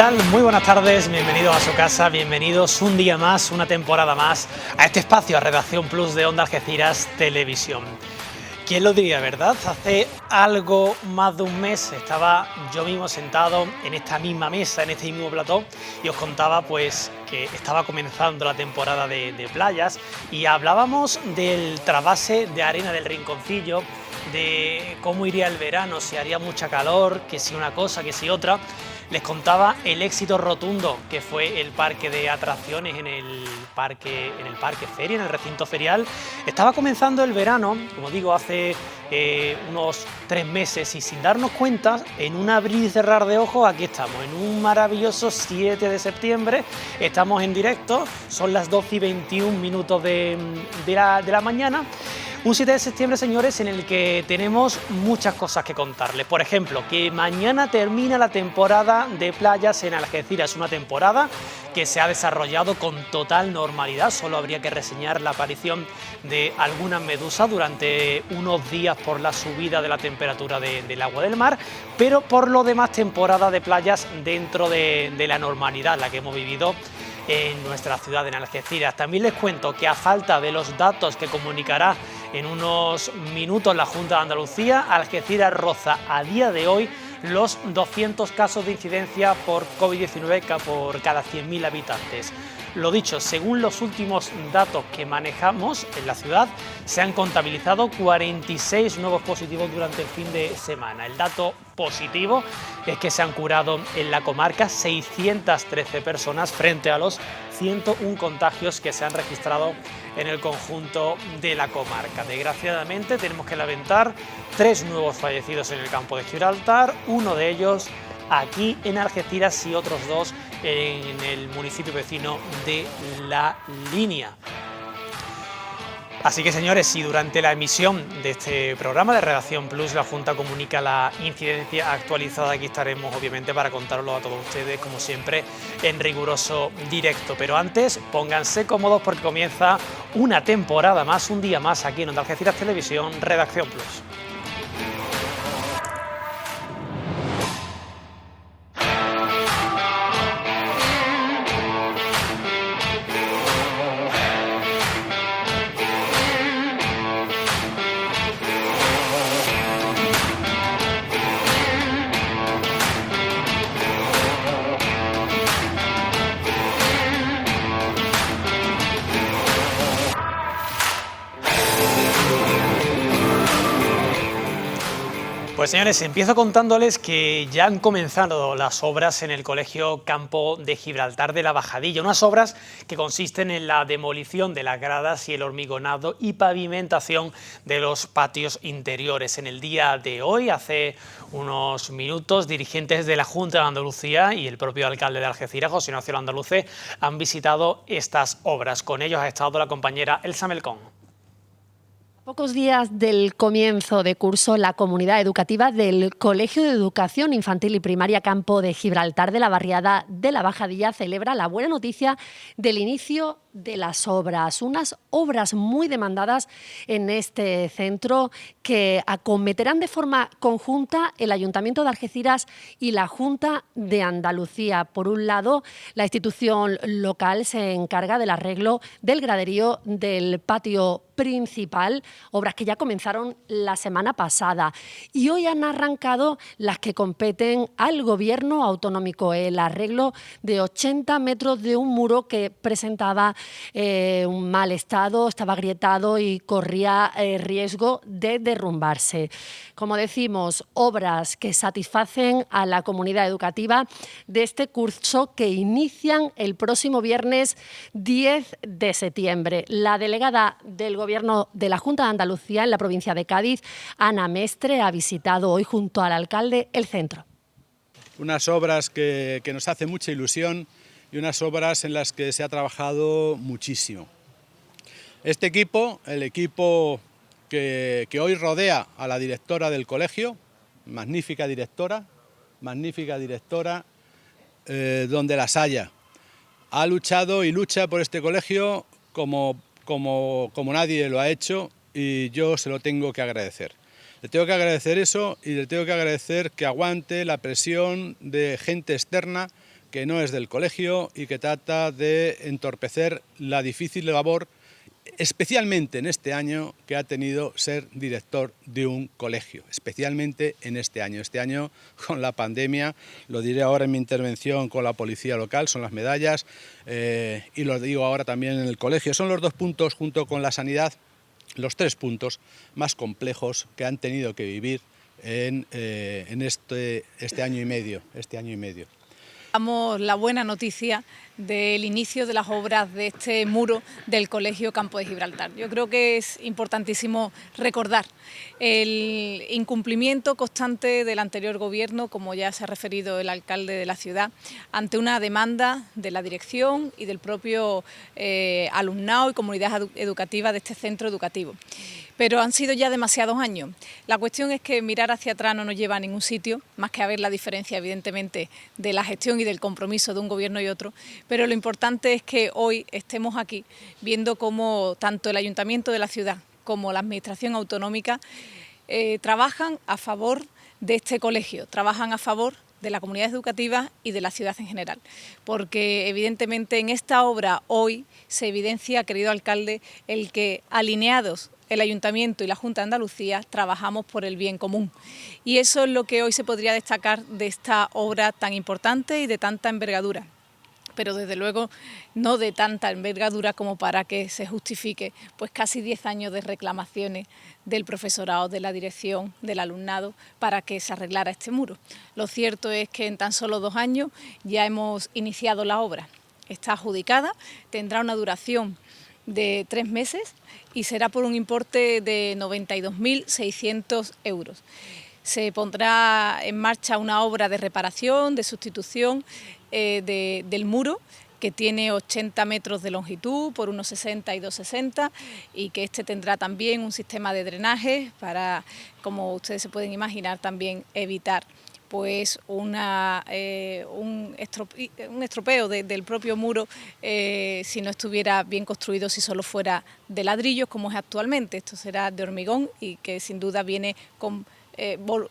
tal? Muy buenas tardes, bienvenidos a su casa, bienvenidos un día más, una temporada más a este espacio, a Redacción Plus de Onda Algeciras Televisión. ¿Quién lo diría, verdad? Hace algo más de un mes estaba yo mismo sentado en esta misma mesa, en este mismo plató, y os contaba pues que estaba comenzando la temporada de playas y hablábamos del trasvase de arena del Rinconcillo, de cómo iría el verano, si haría mucha calor, que si una cosa, que si otra. Les contaba el éxito rotundo que fue el parque de atracciones en el parque feria, en el recinto ferial. Estaba comenzando el verano, como digo, hace unos 3 meses, y sin darnos cuenta, en un abrir y cerrar de ojos, aquí estamos, en un maravilloso 7 de septiembre, estamos en directo, son las 12:21 de la mañana. Un 7 de septiembre, señores, en el que tenemos muchas cosas que contarles. Por ejemplo, que mañana termina la temporada de playas en Algeciras. Una temporada que se ha desarrollado con total normalidad. Solo habría que reseñar la aparición de algunas medusas durante unos días por la subida de la temperatura del agua del mar. Pero por lo demás, temporada de playas dentro de la normalidad, la que hemos vivido en nuestra ciudad, en Algeciras. También les cuento que a falta de los datos que comunicará en unos minutos la Junta de Andalucía, Algeciras roza a día de hoy los 200 casos de incidencia por COVID-19 por cada 100.000 habitantes. Lo dicho, según los últimos datos que manejamos en la ciudad, se han contabilizado 46 nuevos positivos durante el fin de semana. El dato positivo es que se han curado en la comarca 613 personas frente a los 101 contagios que se han registrado en el conjunto de la comarca. Desgraciadamente tenemos que lamentar 3 nuevos fallecidos en el campo de Gibraltar, uno de ellos aquí en Algeciras y otros 2 en el municipio vecino de La Línea. Así que, señores, si durante la emisión de este programa de Redacción Plus la Junta comunica la incidencia actualizada, aquí estaremos obviamente para contároslo a todos ustedes, como siempre, en riguroso directo. Pero antes, pónganse cómodos porque comienza una temporada más, un día más aquí en Onda Algeciras Televisión, Redacción Plus. Pues, señores, empiezo contándoles que ya han comenzado las obras en el Colegio Campo de Gibraltar de la Bajadilla, unas obras que consisten en la demolición de las gradas y el hormigonado y pavimentación de los patios interiores. En el día de hoy, hace unos minutos, dirigentes de la Junta de Andalucía y el propio alcalde de Algeciras, José Ignacio Andaluce, han visitado estas obras. Con ellos ha estado la compañera Elsa Melcón. Pocos días del comienzo de curso, la comunidad educativa del Colegio de Educación Infantil y Primaria Campo de Gibraltar de la barriada de la Bajadilla celebra la buena noticia del inicio de las obras, unas obras muy demandadas en este centro que acometerán de forma conjunta el Ayuntamiento de Algeciras y la Junta de Andalucía. Por un lado, la institución local se encarga del arreglo del graderío del patio principal, obras que ya comenzaron la semana pasada, y hoy han arrancado las que competen al Gobierno autonómico, el arreglo de 80 metros de un muro que presentaba un mal estado, estaba agrietado y corría riesgo de derrumbarse. Como decimos, obras que satisfacen a la comunidad educativa de este curso que inician el próximo viernes 10 de septiembre. La delegada del Gobierno de la Junta de Andalucía en la provincia de Cádiz, Ana Mestre, ha visitado hoy junto al alcalde el centro. Unas obras que nos hacen mucha ilusión y unas obras en las que se ha trabajado muchísimo. Este equipo, el equipo que hoy rodea a la directora del colegio, magnífica directora, donde las haya, ha luchado y lucha por este colegio como nadie lo ha hecho, y yo se lo tengo que agradecer. Le tengo que agradecer eso y le tengo que agradecer que aguante la presión de gente externa que no es del colegio y que trata de entorpecer la difícil labor, especialmente en este año, que ha tenido ser director de un colegio, especialmente en este año con la pandemia, lo diré ahora en mi intervención con la policía local, son las medallas, y lo digo ahora también en el colegio. Son los 2 puntos, junto con la sanidad, los 3 puntos más complejos que han tenido que vivir en este año y medio. Damos la buena noticia del inicio de las obras de este muro del Colegio Campo de Gibraltar. Yo creo que es importantísimo recordar el incumplimiento constante del anterior gobierno, como ya se ha referido el alcalde de la ciudad, ante una demanda de la dirección y del propio alumnado y comunidad educativa de este centro educativo. Pero han sido ya demasiados años. La cuestión es que mirar hacia atrás no nos lleva a ningún sitio, más que a ver la diferencia, evidentemente, de la gestión y del compromiso de un gobierno y otro. Pero lo importante es que hoy estemos aquí viendo cómo tanto el Ayuntamiento de la ciudad como la Administración autonómica trabajan a favor de este colegio, trabajan a favor de la comunidad educativa y de la ciudad en general. Porque evidentemente en esta obra hoy se evidencia, querido alcalde, el que alineados el Ayuntamiento y la Junta de Andalucía trabajamos por el bien común. Y eso es lo que hoy se podría destacar de esta obra tan importante y de tanta envergadura. Pero desde luego no de tanta envergadura como para que se justifique pues casi 10 años de reclamaciones del profesorado, de la dirección, del alumnado, para que se arreglara este muro. Lo cierto es que en tan solo 2 años ya hemos iniciado la obra. Está adjudicada, tendrá una duración de 3 meses y será por un importe de 92.600 euros. Se pondrá en marcha una obra de reparación, de sustitución del muro, que tiene 80 metros de longitud por unos 60 y 2,60 y que este tendrá también un sistema de drenaje para, como ustedes se pueden imaginar, también evitar pues un estropeo del propio muro si no estuviera bien construido, si solo fuera de ladrillos como es actualmente. Esto será de hormigón y que sin duda viene con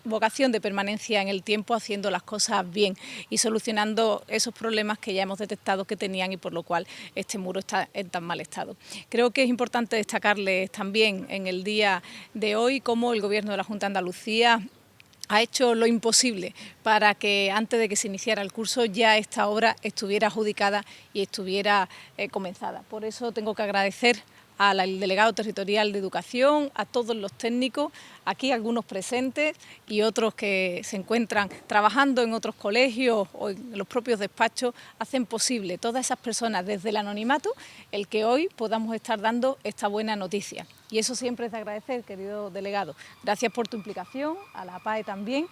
vocación de permanencia en el tiempo, haciendo las cosas bien y solucionando esos problemas que ya hemos detectado que tenían y por lo cual este muro está en tan mal estado. Creo que es importante destacarles también en el día de hoy cómo el Gobierno de la Junta de Andalucía ha hecho lo imposible para que antes de que se iniciara el curso ya esta obra estuviera adjudicada y estuviera comenzada. Por eso tengo que agradecer al delegado territorial de Educación, a todos los técnicos, aquí algunos presentes y otros que se encuentran trabajando en otros colegios o en los propios despachos, hacen posible todas esas personas desde el anonimato el que hoy podamos estar dando esta buena noticia. Y eso siempre es de agradecer, querido delegado. Gracias por tu implicación, a la PAE también.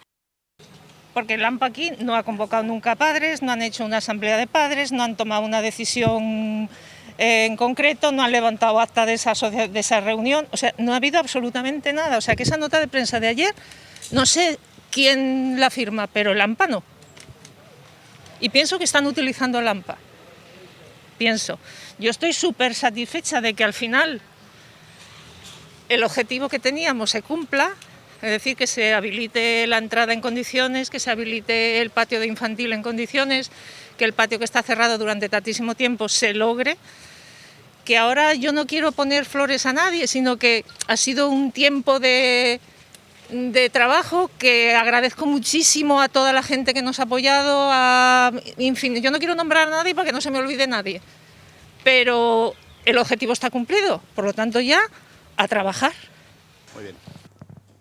Porque el AMPA aquí no ha convocado nunca a padres, no han hecho una asamblea de padres, no han tomado una decisión en concreto, no han levantado acta de esa reunión, o sea, no ha habido absolutamente nada. O sea, que esa nota de prensa de ayer, no sé quién la firma, pero el AMPA no. Y pienso que están utilizando el AMPA. Pienso. Yo estoy súper satisfecha de que al final el objetivo que teníamos se cumpla, es decir, que se habilite la entrada en condiciones, que se habilite el patio de infantil en condiciones, que el patio que está cerrado durante tantísimo tiempo se logre, que ahora yo no quiero poner flores a nadie, sino que ha sido un tiempo de trabajo que agradezco muchísimo a toda la gente que nos ha apoyado, en fin, yo no quiero nombrar a nadie para que no se me olvide nadie, pero el objetivo está cumplido, por lo tanto ya a trabajar. Muy bien.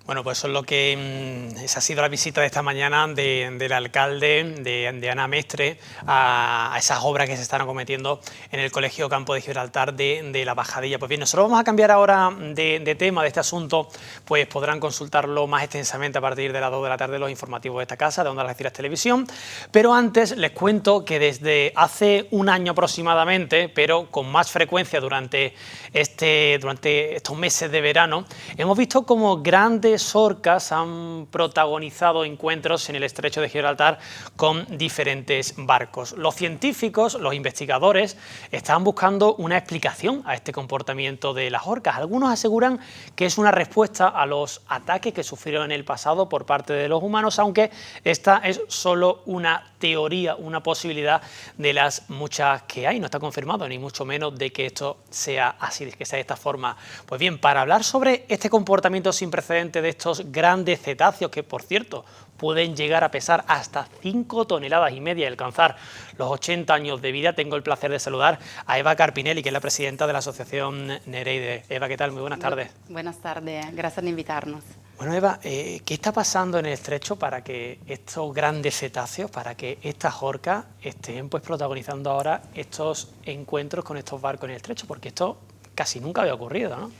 Bueno, pues eso es lo que esa ha sido la visita de esta mañana del alcalde, de Ana Mestre, a esas obras que se están acometiendo en el Colegio Campo de Gibraltar de La Bajadilla. Pues bien, nosotros vamos a cambiar ahora de tema, de este asunto, pues podrán consultarlo más extensamente a partir de las 2 de la tarde los informativos de esta casa, de Onda Algeciras Televisión. Pero antes les cuento que desde hace un año aproximadamente, pero con más frecuencia durante este durante estos meses de verano, hemos visto cómo grandes orcas han protagonizado encuentros en el estrecho de Gibraltar con diferentes barcos. Los científicos, los investigadores, están buscando una explicación a este comportamiento de las orcas. Algunos aseguran que es una respuesta a los ataques que sufrieron en el pasado por parte de los humanos, aunque esta es solo una teoría, una posibilidad de las muchas que hay. No está confirmado ni mucho menos de que esto sea así, que sea de esta forma. Pues bien, para hablar sobre este comportamiento sin precedentes de estos grandes cetáceos, que por cierto pueden llegar a pesar hasta 5,5 toneladas y alcanzar los 80 años de vida, tengo el placer de saludar a Eva Carpinelli, que es la presidenta de la Asociación Nereide. Eva, ¿qué tal? Muy buenas tardes. Buenas tardes, gracias por invitarnos. Bueno, Eva, ¿qué está pasando en el estrecho para que estos grandes cetáceos, para que estas orcas estén pues protagonizando ahora estos encuentros con estos barcos en el estrecho? Porque esto casi nunca había ocurrido, ¿no?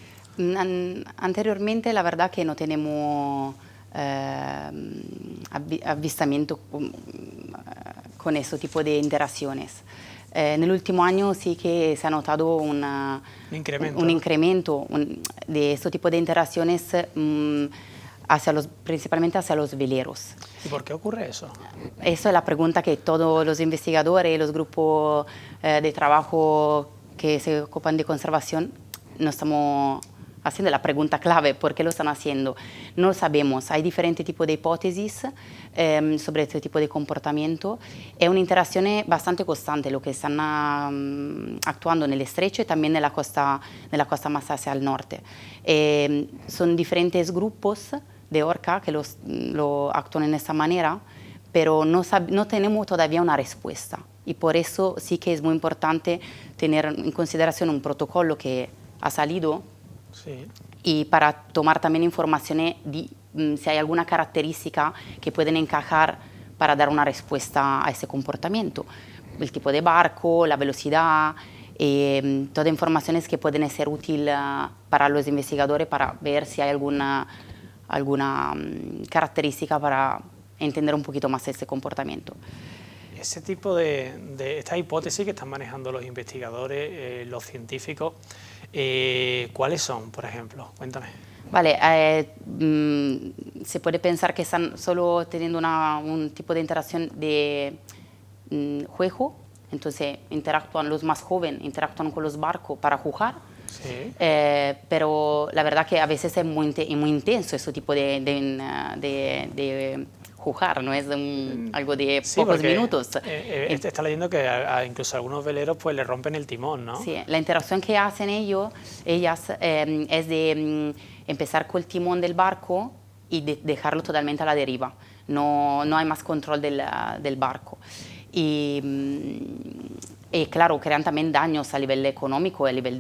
Anteriormente, la verdad que no tenemos avistamiento con ese tipo de interacciones. En el último año sí que se ha notado un incremento de este tipo de interacciones principalmente hacia los veleros. ¿Y por qué ocurre eso? Esa es la pregunta que todos los investigadores y los grupos de trabajo que se ocupan de conservación nos estamos haciendo la pregunta clave. ¿Por qué lo están haciendo? No lo sabemos. Hay diferentes tipos de hipótesis sobre este tipo de comportamiento. Es una interacción bastante constante lo que están actuando en el estrecho y también en la costa más hacia el norte. Son diferentes grupos de orca que lo actúan en esta manera, pero no tenemos todavía una respuesta. Y por eso sí que es muy importante tener en consideración un protocolo que ha salido. Sí. Y para tomar también informaciones de si hay alguna característica que pueden encajar para dar una respuesta a ese comportamiento. El tipo de barco, la velocidad, todas informaciones que pueden ser útiles para los investigadores para ver si hay alguna característica para entender un poquito más ese comportamiento. Ese tipo de esta hipótesis que están manejando los investigadores, los científicos, ¿cuáles son, por ejemplo? Cuéntame. Vale, se puede pensar que están solo teniendo un tipo de interacción de juego, entonces interactúan los más jóvenes, interactúan con los barcos para jugar, sí. Pero la verdad que a veces es muy intenso ese tipo de jugar, no es algo de pocos minutos. Está leyendo que incluso algunos veleros pues le rompen el timón, ¿no? Sí, la interacción que hacen ellas es de empezar con el timón del barco y dejarlo totalmente a la deriva. No hay más control del barco. Y claro, crean también daños a nivel económico y a nivel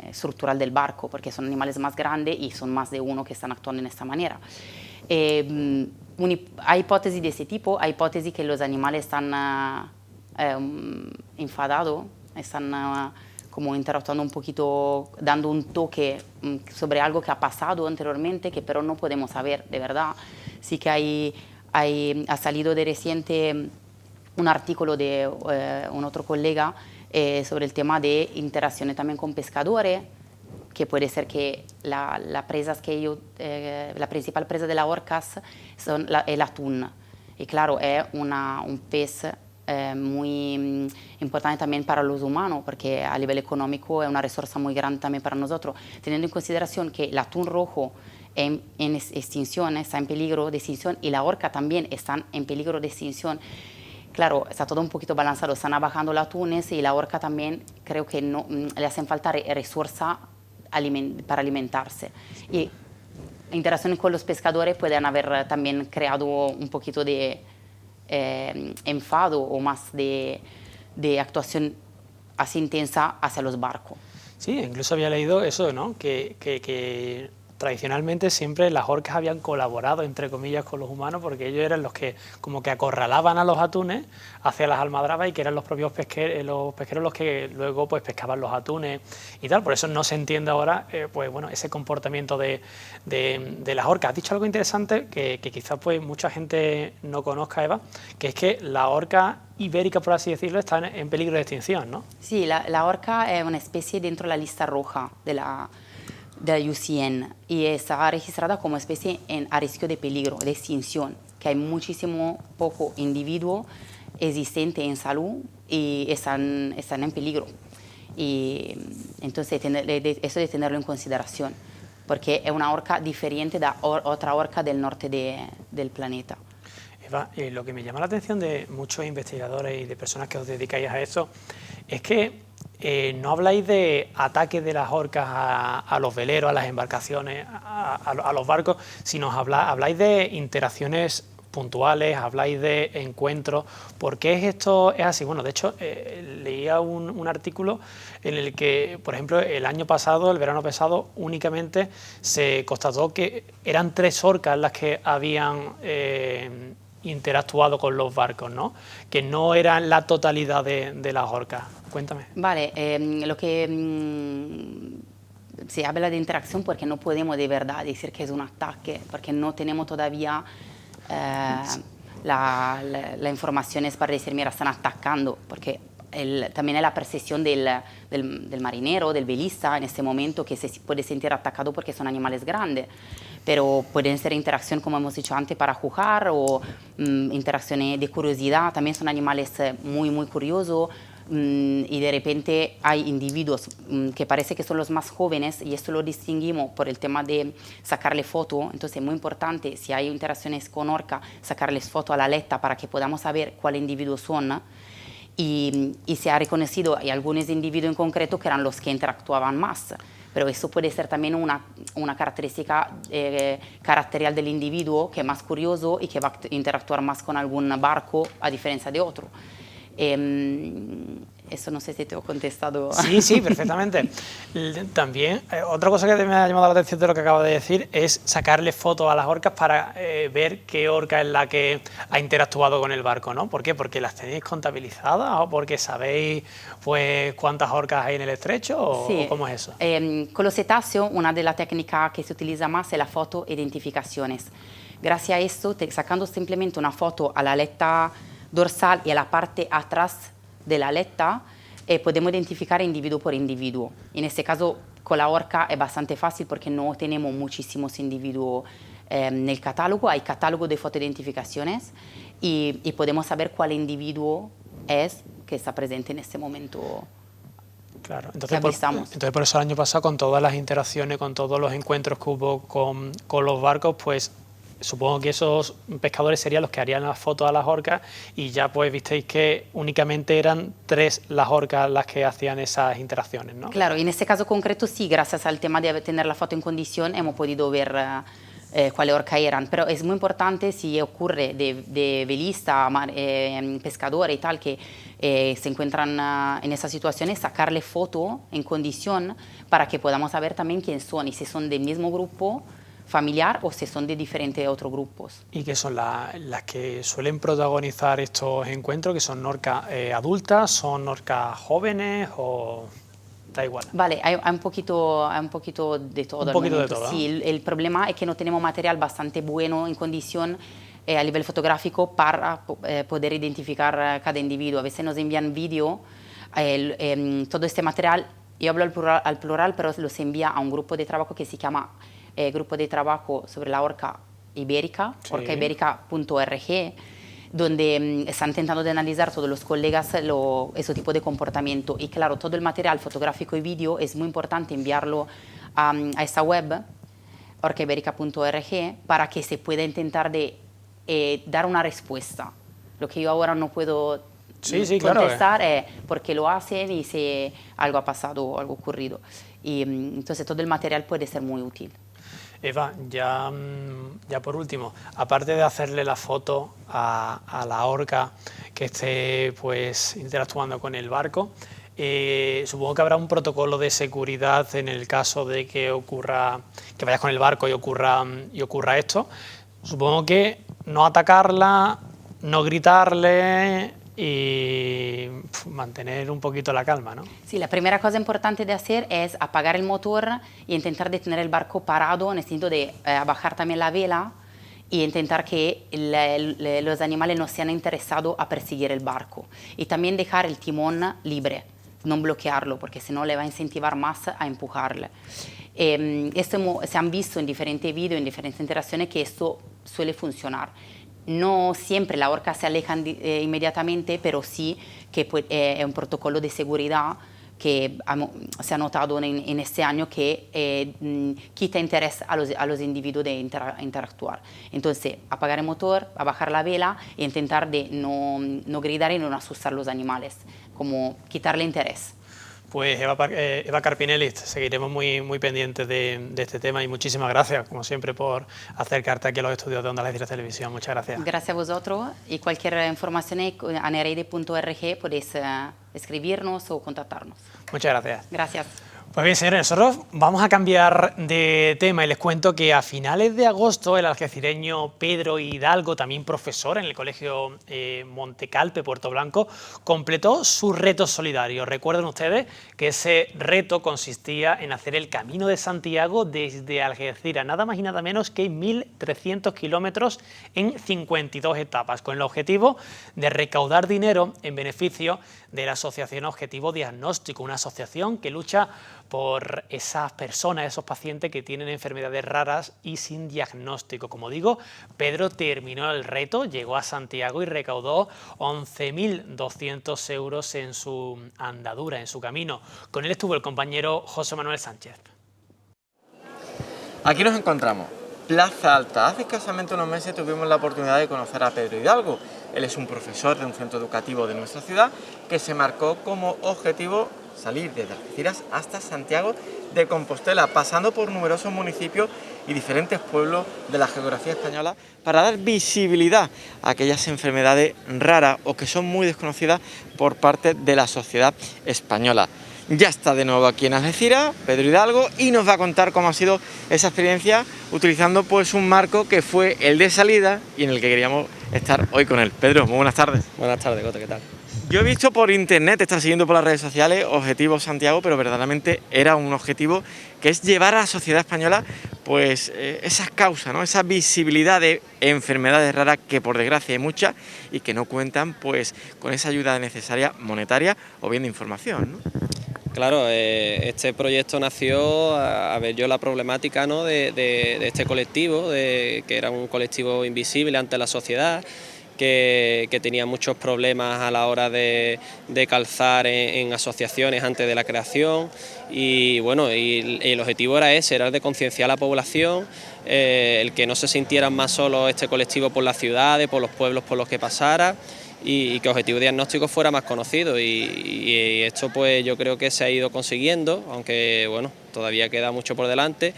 estructural del barco, porque son animales más grandes y son más de uno que están actuando en esta manera. Hay hipótesis de ese tipo, hay hipótesis que los animales están enfadados, están como interactuando un poquito, dando un toque sobre algo que ha pasado anteriormente, que pero no podemos saber de verdad. Sí que ha salido de reciente un artículo de un otro colega sobre el tema de interacciones también con pescadores, que puede ser que la principal presa de las orcas es el atún. Y claro, es un pez muy importante también para los humanos, porque a nivel económico es una reserva muy grande también para nosotros, teniendo en consideración que el atún rojo en extinción, está en peligro de extinción, y la orca también están en peligro de extinción. Claro, está todo un poquito balanzado, están bajando los atunes y la orca también creo que no, le hacen falta resources para alimentarse. Y interacciones con los pescadores pueden haber también creado un poquito de enfado o más de actuación así intensa hacia los barcos. Sí, incluso había leído eso, ¿no? Que tradicionalmente siempre las orcas habían colaborado, entre comillas, con los humanos, porque ellos eran los que como que acorralaban a los atunes hacia las almadrabas y que eran los propios pesqueros los que luego pues pescaban los atunes y tal. Por eso no se entiende ahora pues bueno, ese comportamiento de las orcas. Has dicho algo interesante que quizás pues mucha gente no conozca, Eva, que es que la orca ibérica, por así decirlo, está en peligro de extinción, ¿no? Sí, la orca es una especie dentro de la lista roja de la IUCN y está registrada como especie a riesgo de peligro, de extinción, que hay muchísimo poco individuo existente en salud y están en peligro. Y entonces eso de tenerlo en consideración, porque es una orca diferente de otra orca del norte del planeta. Eva, lo que me llama la atención de muchos investigadores y de personas que os dedicáis a eso es que no habláis de ataques de las orcas a los veleros, a las embarcaciones, a los barcos, sino habláis de interacciones puntuales, habláis de encuentros. ¿Por qué esto es así? Bueno, de hecho, leía un artículo en el que, por ejemplo, el verano pasado, únicamente se constató que eran 3 orcas las que habían interactuado con los barcos, ¿no? Que no eran la totalidad de las orcas. Cuéntame. Vale, lo que se habla de interacción porque no podemos de verdad decir que es un ataque, porque no tenemos todavía la información para decir, mira, están atacando, porque también es la percepción del marinero, del velista en este momento, que se puede sentir atacado porque son animales grandes. Pero pueden ser interacciones, como hemos dicho antes, para jugar o interacciones de curiosidad. También son animales muy, muy curiosos y de repente hay individuos que parece que son los más jóvenes y esto lo distinguimos por el tema de sacarle foto. Entonces es muy importante, si hay interacciones con orca, sacarles foto a la aleta para que podamos saber cuáles individuos son. Y se ha reconocido, hay algunos individuos en concreto que eran los que interactuaban más. Pero eso puede ser también una característica caracterial del individuo que es más curioso y que va a interactuar más con algún barco a diferencia de otro. Eso no sé si te he contestado. Sí, sí, perfectamente. También, otra cosa que me ha llamado la atención de lo que acabo de decir es sacarle fotos a las orcas para ver qué orca es la que ha interactuado con el barco, ¿no? ¿Por qué? ¿Porque las tenéis contabilizadas o porque sabéis pues cuántas orcas hay en el estrecho o, sí. ¿o cómo es eso? Con los cetáceos, una de las técnicas que se utiliza más es la foto-identificaciones. Gracias a esto, sacando simplemente una foto a la aleta dorsal y a la parte atrás de la aleta, podemos identificar individuo por individuo. En este caso, con la orca es bastante fácil porque no tenemos muchísimos individuos en el catálogo. Hay catálogo de fotoidentificaciones y podemos saber cuál individuo es que está presente en este momento. Claro, entonces por eso el año pasado, con todas las interacciones, con todos los encuentros que hubo con los barcos, pues supongo que esos pescadores serían los que harían las fotos a las orcas y ya pues visteis que únicamente eran 3 las orcas las que hacían esas interacciones, ¿no? Claro, en este caso concreto sí, gracias al tema de tener la foto en condición hemos podido ver cuáles orcas eran, pero es muy importante si ocurre de velista, pescador y tal que se encuentran en esas situaciones, sacarle foto en condición para que podamos saber también quién son y si son del mismo grupo familiar o si son de diferentes otros grupos. ¿Y qué son las que suelen protagonizar estos encuentros? ¿Que son orcas adultas, son orcas jóvenes o da igual? Vale, hay un poquito de todo. Un poquito de todo. Sí, el problema es que no tenemos material bastante bueno en condición a nivel fotográfico para poder identificar cada individuo. A veces nos envían vídeo, todo este material, yo hablo al plural, pero los envía a un grupo de trabajo que se llama Grupo de Trabajo sobre la Orca Ibérica, sí. orcaibérica.org, donde están intentando de analizar todos los colegas ese tipo de comportamiento. Y claro, todo el material fotográfico y vídeo es muy importante enviarlo a esta web, orcaibérica.org, para que se pueda intentar de dar una respuesta. Lo que yo ahora no puedo contestar es por qué lo hacen y si algo ha pasado o algo ocurrido. Y entonces todo el material puede ser muy útil. Eva, ya por último, aparte de hacerle la foto a la orca que esté pues interactuando con el barco, Supongo que habrá un protocolo de seguridad en el caso de que ocurra, que vayas con el barco y ocurra esto. Supongo que no atacarla, no gritarle y mantener un poquito la calma, ¿no? Sí, la primera cosa importante de hacer es apagar el motor e intentar detener el barco parado, en el sentido de bajar también la vela y intentar que los animales no sean interesados a perseguir el barco. Y también dejar el timón libre, no bloquearlo, porque si no le va a incentivar más a empujarle. Esto se han visto en diferentes vídeos, en diferentes interacciones, que esto suele funcionar. No siempre la orca se alejan inmediatamente, pero sí que es un protocolo de seguridad que se ha notado en este año que quita interés a los individuos de interactuar. Entonces, apagar el motor, bajar la vela e intentar de no gritar y no asustar a los animales, como quitarle interés. Pues Eva Carpinelli, seguiremos muy pendientes de este tema y muchísimas gracias, como siempre, por acercarte aquí a los estudios de Onda Algeciras Televisión. Muchas gracias. Gracias a vosotros y cualquier información a nereide.org podéis escribirnos o contactarnos. Muchas gracias. Gracias. Pues bien, señores, nosotros vamos a cambiar de tema y les cuento que a finales de agosto el algecireño Pedro Hidalgo, también profesor en el Colegio Montecalpe, Puerto Blanco, completó su reto solidario. Recuerden ustedes que ese reto consistía en hacer el Camino de Santiago desde Algeciras, nada más y nada menos que 1.300 kilómetros en 52 etapas, con el objetivo de recaudar dinero en beneficio de la Asociación Objetivo Diagnóstico, una asociación que lucha por esas personas, esos pacientes que tienen enfermedades raras y sin diagnóstico. Como digo, Pedro terminó el reto, llegó a Santiago y recaudó 11.200 euros en su andadura, en su camino. Con él estuvo el compañero José Manuel Sánchez. Aquí nos encontramos, Plaza Alta. Hace escasamente unos meses tuvimos la oportunidad de conocer a Pedro Hidalgo. Él es un profesor de un centro educativo de nuestra ciudad que se marcó como objetivo salir desde Algeciras hasta Santiago de Compostela, pasando por numerosos municipios y diferentes pueblos de la geografía española para dar visibilidad a aquellas enfermedades raras o que son muy desconocidas por parte de la sociedad española. Ya está de nuevo aquí en Algeciras, Pedro Hidalgo, y nos va a contar cómo ha sido esa experiencia utilizando pues un marco que fue el de salida y en el que queríamos estar hoy con él. Pedro, muy buenas tardes. Buenas tardes, Cote, ¿qué tal? Yo he visto por internet, te estás siguiendo por las redes sociales, Objetivo Santiago, pero verdaderamente era un objetivo que es llevar a la sociedad española pues esas causas, ¿no? Esa visibilidad de enfermedades raras que por desgracia hay muchas y que no cuentan pues con esa ayuda necesaria monetaria o bien de información, ¿no? Claro, este proyecto nació a ver yo la problemática, ¿no? de este colectivo, que era un colectivo invisible ante la sociedad, que tenía muchos problemas a la hora de calzar en asociaciones antes de la creación y bueno, y el objetivo era ese, era el de concienciar a la población, el que no se sintieran más solos este colectivo por las ciudades, por los pueblos por los que pasara y que Objetivo Diagnóstico fuera más conocido y esto pues yo creo que se ha ido consiguiendo, aunque bueno, todavía queda mucho por delante.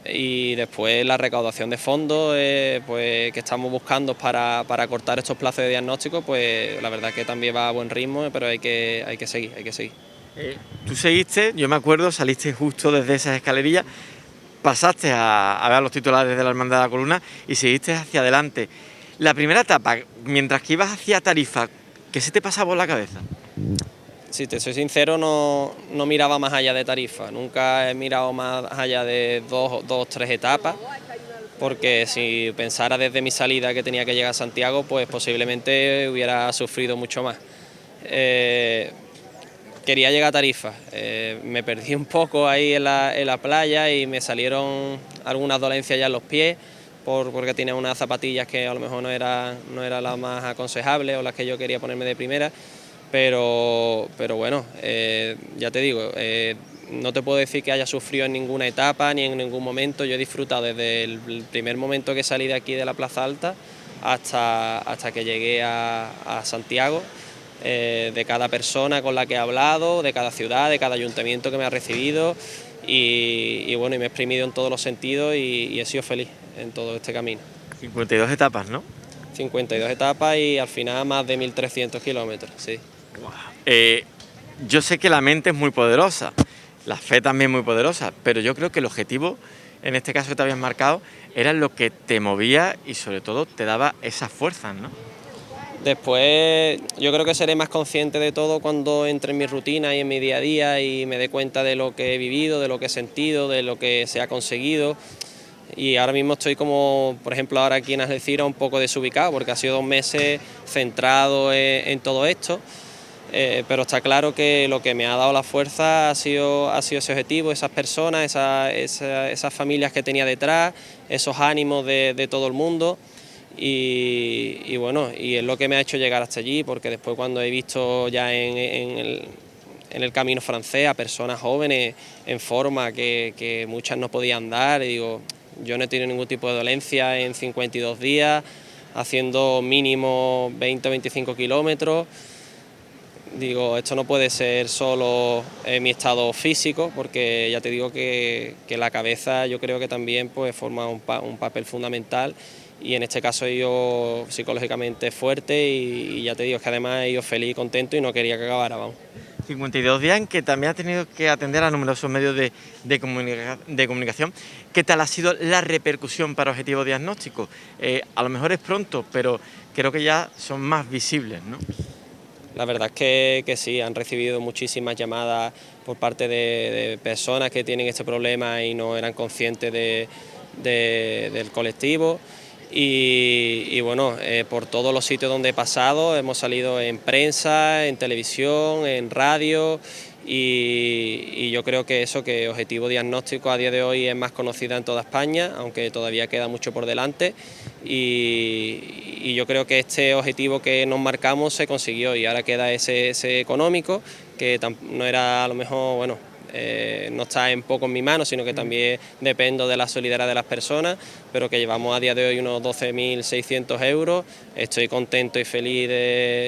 Y después la recaudación de fondos pues, que estamos buscando para cortar estos plazos de diagnóstico, pues la verdad que también va a buen ritmo, pero hay que seguir. Tú seguiste, yo me acuerdo, saliste justo desde esas escalerillas, pasaste a ver los titulares de la Hermandad de la Columna y seguiste hacia adelante. La primera etapa, mientras que ibas hacia Tarifa, ¿qué se te pasaba por la cabeza? Si te soy sincero, no miraba más allá de Tarifa, nunca he mirado más allá de dos, tres etapas, porque si pensara desde mi salida que tenía que llegar a Santiago, pues posiblemente hubiera sufrido mucho más. Quería llegar a Tarifa, me perdí un poco ahí en la playa y me salieron algunas dolencias ya en los pies, porque tenía unas zapatillas que a lo mejor no era la más aconsejable o las que yo quería ponerme de primera. Pero bueno, ya te digo, no te puedo decir que haya sufrido en ninguna etapa ni en ningún momento. Yo he disfrutado desde el primer momento que salí de aquí de la Plaza Alta hasta que llegué a Santiago, de cada persona con la que he hablado, de cada ciudad, de cada ayuntamiento que me ha recibido y bueno, y me he exprimido en todos los sentidos y he sido feliz en todo este camino. 52 etapas, ¿no? 52 etapas y al final más de 1.300 kilómetros, sí. yo sé que la mente es muy poderosa, la fe también muy poderosa, pero yo creo que el objetivo, en este caso que te habías marcado, era lo que te movía y sobre todo te daba esas fuerzas, ¿no? Después yo creo que seré más consciente de todo cuando entre en mi rutina y en mi día a día y me dé cuenta de lo que he vivido, de lo que he sentido, de lo que se ha conseguido. Y ahora mismo estoy como, por ejemplo, ahora aquí en Algeciras un poco desubicado porque ha sido 2 meses centrado en todo esto. Pero está claro que lo que me ha dado la fuerza ha sido ese objetivo, esas personas, esas familias que tenía detrás, esos ánimos de todo el mundo. Y bueno, y es lo que me ha hecho llegar hasta allí, porque después cuando he visto ya en el camino francés a personas jóvenes en forma que muchas no podían dar, y digo, yo no he tenido ningún tipo de dolencia en 52 días, haciendo mínimo 20 o 25 kilómetros. Digo, esto no puede ser solo mi estado físico, porque ya te digo que la cabeza yo creo que también pues forma un papel fundamental, y en este caso he ido psicológicamente fuerte y ya te digo que además he ido feliz y contento y no quería que acabara, vamos. 52 días en que también has tenido que atender a numerosos medios de comunicación. ¿Qué tal ha sido la repercusión para Objetivo Diagnóstico? A lo mejor es pronto, pero creo que ya son más visibles, ¿no? La verdad es que sí, han recibido muchísimas llamadas por parte de personas que tienen este problema y no eran conscientes del colectivo. Y bueno, por todos los sitios donde he pasado, hemos salido en prensa, en televisión, en radio, y yo creo que que Objetivo Diagnóstico a día de hoy es más conocida en toda España, aunque todavía queda mucho por delante, y yo creo que este objetivo que nos marcamos se consiguió, y ahora queda ese económico, que no era a lo mejor, bueno, no está en poco en mi mano, sino que también dependo de la solidaridad de las personas, pero que llevamos a día de hoy unos 12.600 euros. Estoy contento y feliz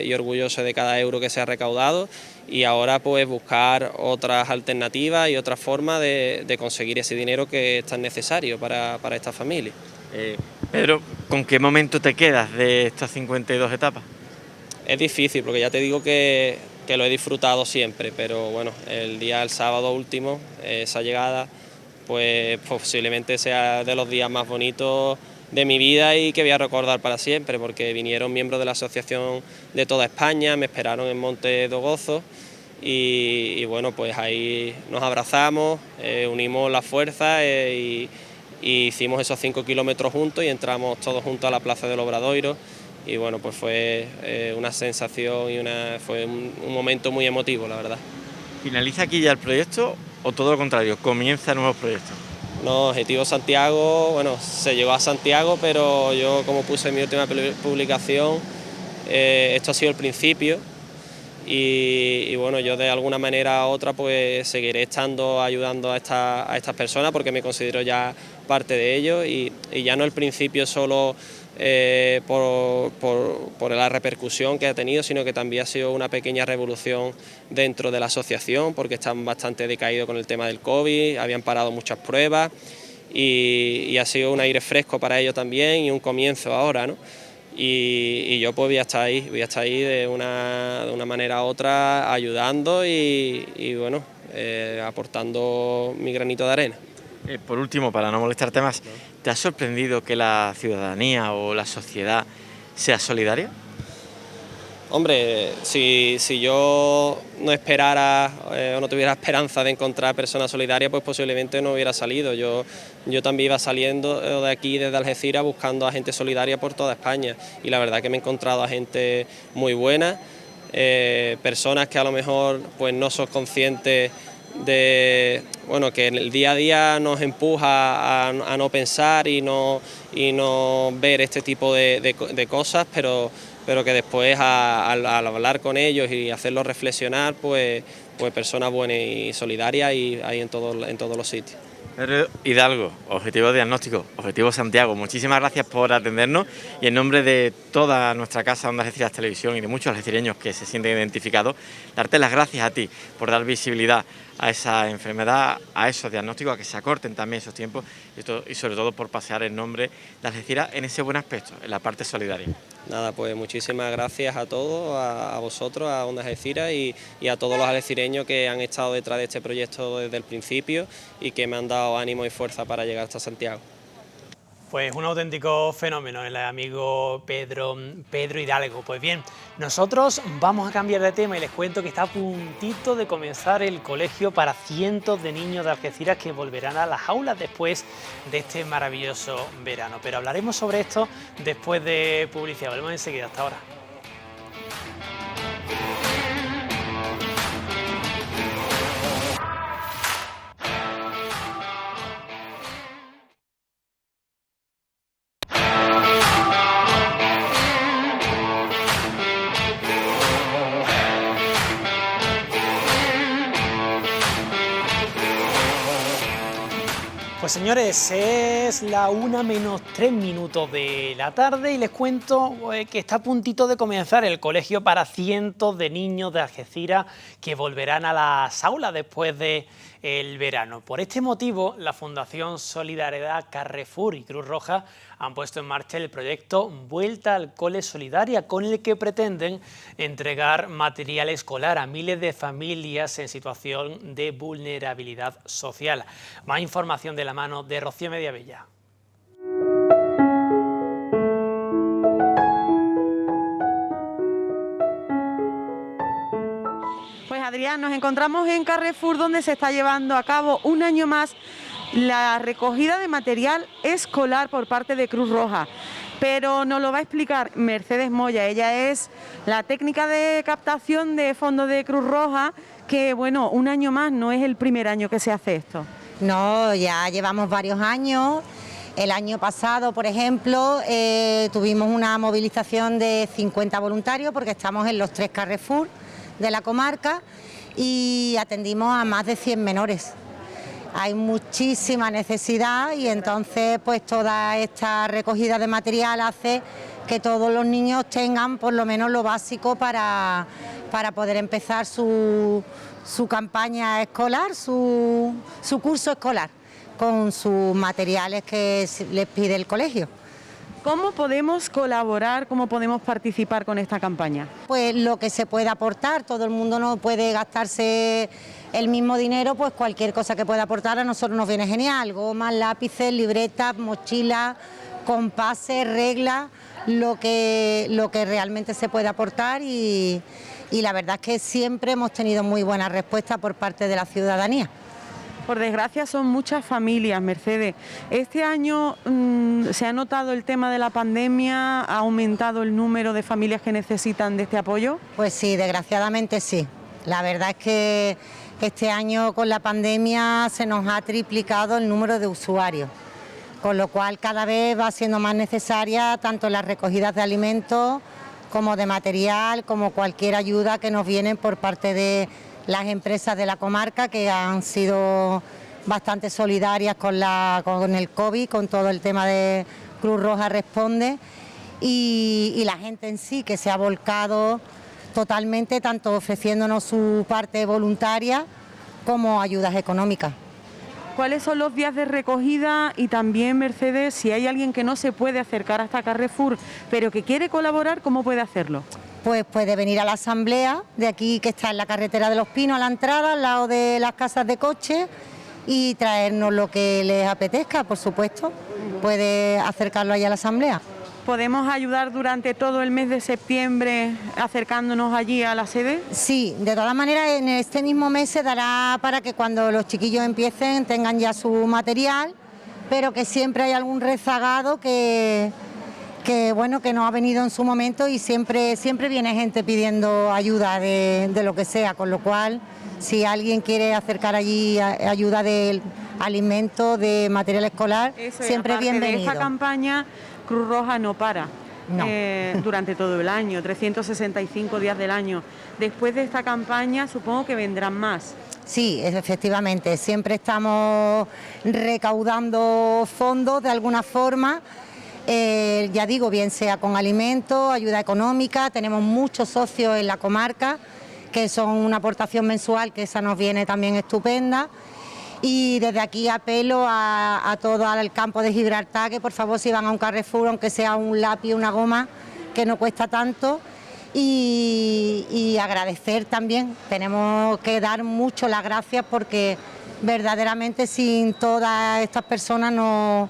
y orgulloso de cada euro que se ha recaudado, y ahora pues buscar otras alternativas y otras formas de conseguir ese dinero que es tan necesario para esta familia. Pedro, ¿con qué momento te quedas de estas 52 etapas? Es difícil, porque ya te digo que lo he disfrutado siempre, pero bueno, el sábado último, esa llegada, pues posiblemente sea de los días más bonitos de mi vida y que voy a recordar para siempre, porque vinieron miembros de la asociación de toda España, me esperaron en Monte do Gozo, y bueno, pues ahí nos abrazamos, unimos las fuerzas y hicimos esos 5 kilómetros juntos y entramos todos juntos a la Plaza del Obradoiro. Y bueno, pues fue una sensación y fue un momento muy emotivo, la verdad. ¿Finaliza aquí ya el proyecto o todo lo contrario, comienza nuevos proyectos? No, Objetivo Santiago, bueno, se llegó a Santiago, pero yo, como puse en mi última publicación, esto ha sido el principio, y bueno, yo de alguna manera u otra pues seguiré ayudando a estas personas, porque me considero ya parte de ellos, y ya no el principio solo por la repercusión que ha tenido, sino que también ha sido una pequeña revolución dentro de la asociación, porque están bastante decaídos con el tema del COVID, habían parado muchas pruebas, y ha sido un aire fresco para ellos también y un comienzo ahora, ¿no? Y yo pues voy a estar ahí de una manera u otra ayudando y bueno, aportando mi granito de arena. Por último, para no molestarte más, ¿te ha sorprendido que la ciudadanía o la sociedad sea solidaria? Hombre, si yo no esperara o no tuviera esperanza de encontrar personas solidarias, pues posiblemente no hubiera salido. Yo también iba saliendo de aquí, desde Algeciras, buscando a gente solidaria por toda España, y la verdad que me he encontrado a gente muy buena, personas que a lo mejor pues no son conscientes de, bueno, que en el día a día nos empuja a no pensar y no ver este tipo de cosas, pero que después al hablar con ellos y hacerlos reflexionar, pues personas buenas y solidarias y hay en todos los sitios. Pedro Hidalgo, Objetivo Diagnóstico, Objetivo Santiago, muchísimas gracias por atendernos, y en nombre de toda nuestra casa Onda Algeciras Televisión y de muchos algecireños que se sienten identificados, darte las gracias a ti por dar visibilidad a esa enfermedad, a esos diagnósticos, a que se acorten también esos tiempos y sobre todo por pasear el nombre de Algeciras en ese buen aspecto, en la parte solidaria. Nada, pues muchísimas gracias a todos, a vosotros, a Onda Algeciras y a todos los algecireños que han estado detrás de este proyecto desde el principio y que me han dado ánimo y fuerza para llegar hasta Santiago. Pues un auténtico fenómeno, el amigo Pedro Hidalgo. Pues bien, nosotros vamos a cambiar de tema y les cuento que está a puntito de comenzar el colegio para cientos de niños de Algeciras que volverán a las aulas después de este maravilloso verano. Pero hablaremos sobre esto después de publicidad. Volvemos enseguida, hasta ahora. Pues señores, es la 1:03 de la tarde y les cuento que está a puntito de comenzar el colegio para cientos de niños de Algeciras que volverán a las aulas después del verano. Por este motivo, la Fundación Solidaridad Carrefour y Cruz Roja han puesto en marcha el proyecto Vuelta al Cole Solidaria, con el que pretenden entregar material escolar a miles de familias en situación de vulnerabilidad social. Más información de la mano de Rocío Mediavilla. Pues Adrián, nos encontramos en Carrefour, donde se está llevando a cabo un año más la recogida de material escolar por parte de Cruz Roja. Pero nos lo va a explicar Mercedes Moya. Ella es la técnica de captación de fondos de Cruz Roja, que bueno, un año más, no es el primer año que se hace esto. No, ya llevamos varios años. El año pasado, por ejemplo, tuvimos una movilización de 50 voluntarios porque estamos en los 3 Carrefour de la comarca y atendimos a más de 100 menores. Hay muchísima necesidad y entonces pues toda esta recogida de material hace que todos los niños tengan por lo menos lo básico para poder empezar su campaña escolar, su curso escolar, con sus materiales que les pide el colegio. ¿Cómo podemos colaborar, cómo podemos participar con esta campaña? Pues lo que se pueda aportar, todo el mundo no puede gastarse el mismo dinero, pues cualquier cosa que pueda aportar a nosotros nos viene genial, gomas, lápices, libretas, mochilas, compases, reglas, lo que realmente se puede aportar y la verdad es que siempre hemos tenido muy buena respuesta por parte de la ciudadanía. Por desgracia son muchas familias, Mercedes. Este año se ha notado el tema de la pandemia, ha aumentado el número de familias que necesitan de este apoyo. Pues sí, desgraciadamente sí. La verdad es que este año con la pandemia se nos ha triplicado el número de usuarios, con lo cual cada vez va siendo más necesaria tanto las recogidas de alimentos como de material, como cualquier ayuda que nos viene por parte de las empresas de la comarca, que han sido bastante solidarias con el COVID, con todo el tema de Cruz Roja Responde, y la gente en sí que se ha volcado totalmente, tanto ofreciéndonos su parte voluntaria como ayudas económicas. ¿Cuáles son los días de recogida? Y también, Mercedes, si hay alguien que no se puede acercar hasta Carrefour, pero que quiere colaborar, ¿cómo puede hacerlo? Pues puede venir a la asamblea de aquí, que está en la carretera de los Pinos, a la entrada, al lado de las casas de coche, y traernos lo que les apetezca, por supuesto. Puede acercarlo ahí a la asamblea. ¿Podemos ayudar durante todo el mes de septiembre acercándonos allí a la sede? Sí, de todas maneras en este mismo mes se dará para que cuando los chiquillos empiecen tengan ya su material, pero que siempre hay algún rezagado que bueno, que no ha venido en su momento y siempre viene gente pidiendo ayuda de lo que sea, con lo cual si alguien quiere acercar allí ayuda de alimentos, de material escolar, siempre es bienvenido. De esta campaña Cruz Roja no para. No. Durante todo el año, 365 días del año. Después de esta campaña supongo que vendrán más. Sí, efectivamente, siempre estamos recaudando fondos de alguna forma. Ya digo, bien sea con alimentos, ayuda económica, tenemos muchos socios en la comarca que son una aportación mensual, que esa nos viene también estupenda. Y desde aquí apelo a todo el campo de Gibraltar, que por favor si van a un Carrefour, aunque sea un lápiz, una goma, que no cuesta tanto, y agradecer también, tenemos que dar mucho las gracias porque verdaderamente sin todas estas personas no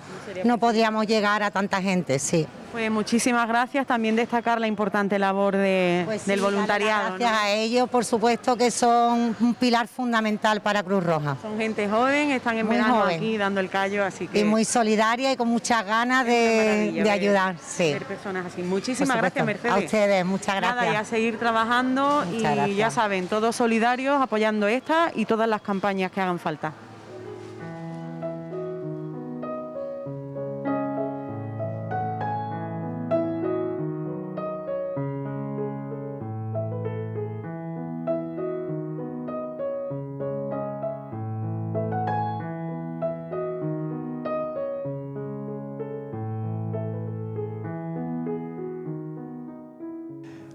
podríamos llegar a tanta gente, sí. Pues muchísimas gracias, también destacar la importante labor del voluntariado. Gracias a ellos, por supuesto que son un pilar fundamental para Cruz Roja. Son gente joven, están en verano aquí dando el callo, así que... Y muy solidaria y con muchas ganas de ayudar, sí. Ver personas así. Muchísimas gracias, Mercedes. A ustedes, muchas gracias. Nada, y a seguir trabajando y ya saben, todos solidarios apoyando esta y todas las campañas que hagan falta.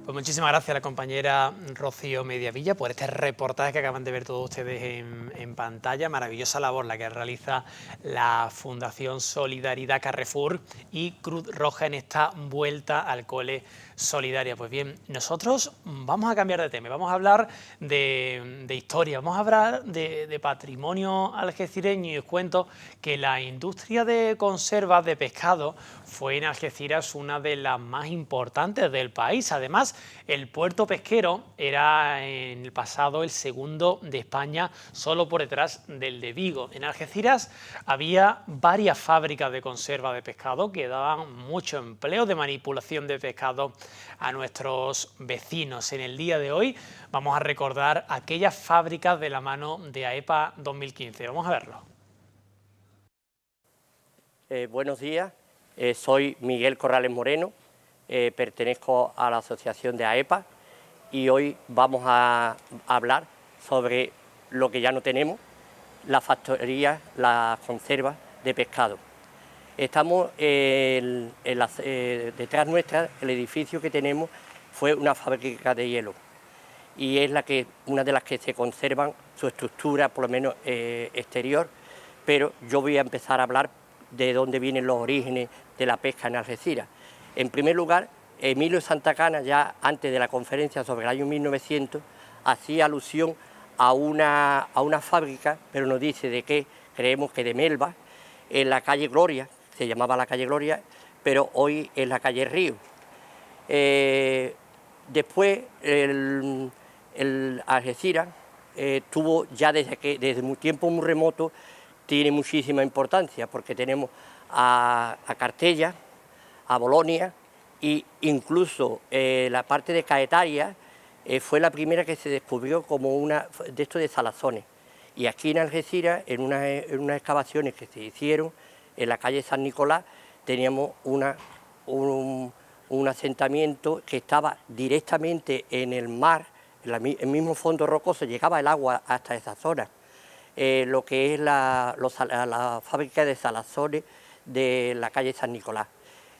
Pues muchísimas gracias a la compañera Rocío Mediavilla por este reportaje que acaban de ver todos ustedes en pantalla. Maravillosa labor la que realiza la Fundación Solidaridad Carrefour y Cruz Roja en esta vuelta al cole solidaria. Pues bien, nosotros vamos a cambiar de tema, vamos a hablar de historia, vamos a hablar de patrimonio algecireño, y os cuento que la industria de conservas de pescado fue en Algeciras una de las más importantes del país. Además, el puerto pesquero era en el pasado el segundo de España, solo por detrás del de Vigo. En Algeciras había varias fábricas de conserva de pescado que daban mucho empleo de manipulación de pescado a nuestros vecinos. En el día de hoy vamos a recordar aquellas fábricas de la mano de AEPA 2015. Vamos a verlo. Buenos días, soy Miguel Corrales Moreno, pertenezco a la asociación de AEPA y hoy vamos a hablar sobre lo que ya no tenemos, las factorías, las conservas de pescado. Estamos detrás nuestra, el edificio que tenemos fue una fábrica de hielo y es una de las que se conservan su estructura, por lo menos exterior, pero yo voy a empezar a hablar de dónde vienen los orígenes de la pesca en Algeciras. En primer lugar, Emilio Santacana, ya antes de la conferencia sobre el año 1900, hacía alusión a una fábrica, pero nos dice de qué, creemos que de Melba, en la calle Gloria, se llamaba la calle Gloria, pero hoy es la calle Río. Después, el Algeciras tuvo ya desde un tiempo muy remoto, tiene muchísima importancia, porque tenemos a Cartella, a Bolonia, e incluso la parte de Caetaria fue la primera que se descubrió como una de estos de salazones. Y aquí en Algeciras, en unas excavaciones que se hicieron en la calle San Nicolás, teníamos un asentamiento que estaba directamente en el mar, en el mismo fondo rocoso, llegaba el agua hasta esa zona. Lo que es la fábrica de salazones de la calle San Nicolás.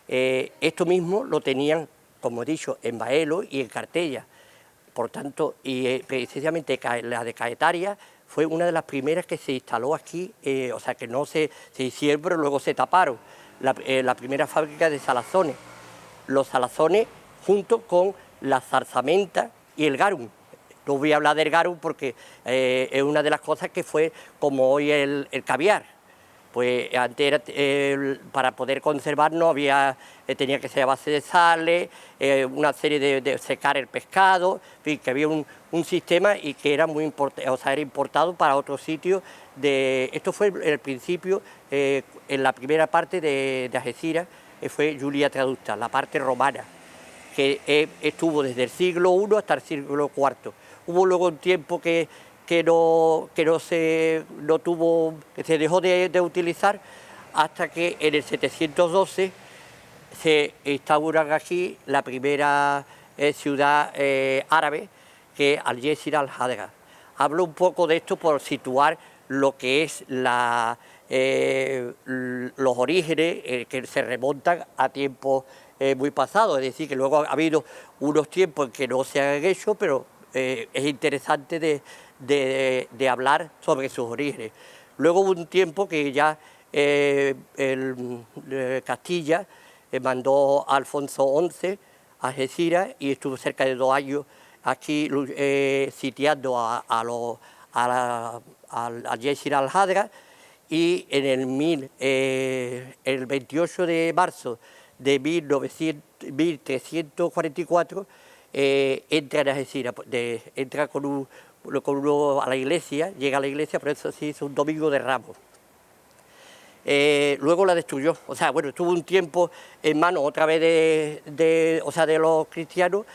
Esto mismo lo tenían, como he dicho, en Baelo y en Cartella. Por tanto, y precisamente la de Caetaria fue una de las primeras que se instaló aquí, o sea que no se hicieron, pero luego se taparon. La primera fábrica de salazones. Los salazones junto con la zarzamenta y el garum. No voy a hablar del garum porque es una de las cosas que fue como hoy el caviar. Pues antes era, para poder conservarnos tenía que ser a base de sales, una serie de secar el pescado, en fin, que había un sistema y que era muy era importado para otros sitios. Esto fue el principio, en la primera parte de Algeciras, fue Julia Traducta, la parte romana, que estuvo desde el siglo I hasta el siglo IV. Hubo luego un tiempo que se dejó de utilizar, hasta que en el 712 se instaura aquí la primera ciudad árabe, que es Algeciras al-Hadra. Hablo un poco de esto por situar lo que es los orígenes que se remontan a tiempos muy pasados, es decir, que luego ha habido unos tiempos en que no se han hecho, pero es interesante de hablar sobre sus orígenes. Luego hubo un tiempo que ya Castilla mandó a Alfonso XI a Algeciras y estuvo cerca de 2 años aquí sitiando a Algeciras Al-Hadra, y en el 28 de marzo de 1344 entra en Algeciras, entra a la iglesia, llega a la iglesia, por eso se hizo un domingo de Ramos. Luego la destruyó, o sea, bueno, estuvo un tiempo en manos otra vez de los cristianos,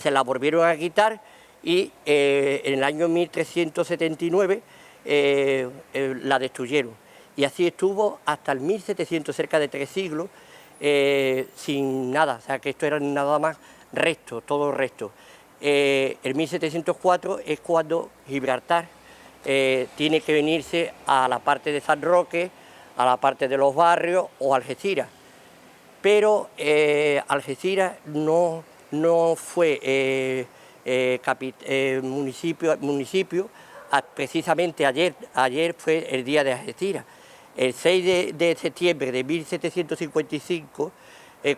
se la volvieron a quitar y en el año 1379 la destruyeron. Y así estuvo hasta el 1700, cerca de 3 siglos, sin nada, o sea que esto eran nada más restos, todos restos. En 1704 es cuando Gibraltar tiene que venirse a la parte de San Roque, a la parte de los barrios o Algeciras. Pero Algeciras no fue municipio. Precisamente ayer fue el día de Algeciras. El 6 de septiembre de 1755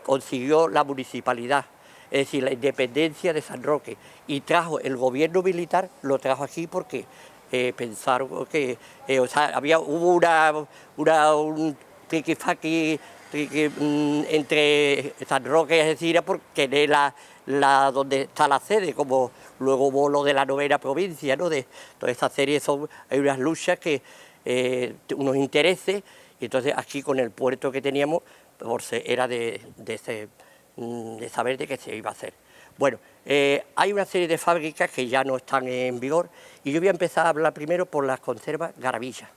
consiguió la municipalidad, es decir, la independencia de San Roque, y trajo el gobierno militar, lo trajo aquí porque pensaron que hubo un triqui-faqui entre San Roque y Algeciras porque era donde está la sede, como luego hubo lo de la 9ª provincia, ¿no? De toda esta serie hay unas luchas que unos intereses, y entonces aquí con el puerto que teníamos era de saber de qué se iba a hacer. Bueno, hay una serie de fábricas que ya no están en vigor y yo voy a empezar a hablar primero por las conservas Garavilla.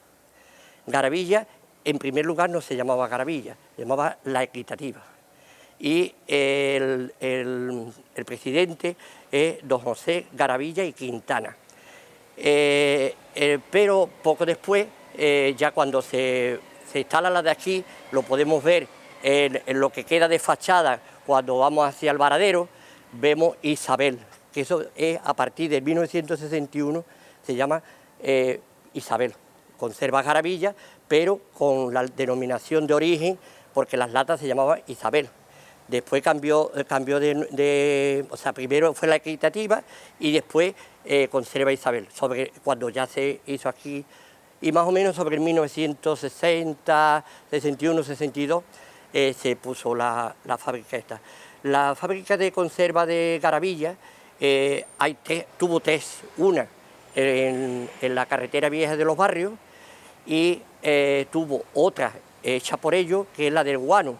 Garavilla, en primer lugar, no se llamaba Garavilla, se llamaba La Equitativa. Y el presidente es don José Garavilla y Quintana. Pero poco después, ya cuando se instala la de aquí, lo podemos ver en lo que queda de fachada cuando vamos hacia el Varadero, vemos Isabel, que eso es a partir de 1961, se llama Isabel, conserva Garavilla, pero con la denominación de origen, porque las latas se llamaban Isabel. Después cambió o sea, primero fue La Equitativa y después conserva Isabel, cuando ya se hizo aquí, y más o menos sobre el 1960, 61, 62, se puso la fábrica esta. La fábrica de conserva de Garavilla tuvo 3, una en la carretera vieja de los barrios y tuvo otra hecha por ellos, que es la del guano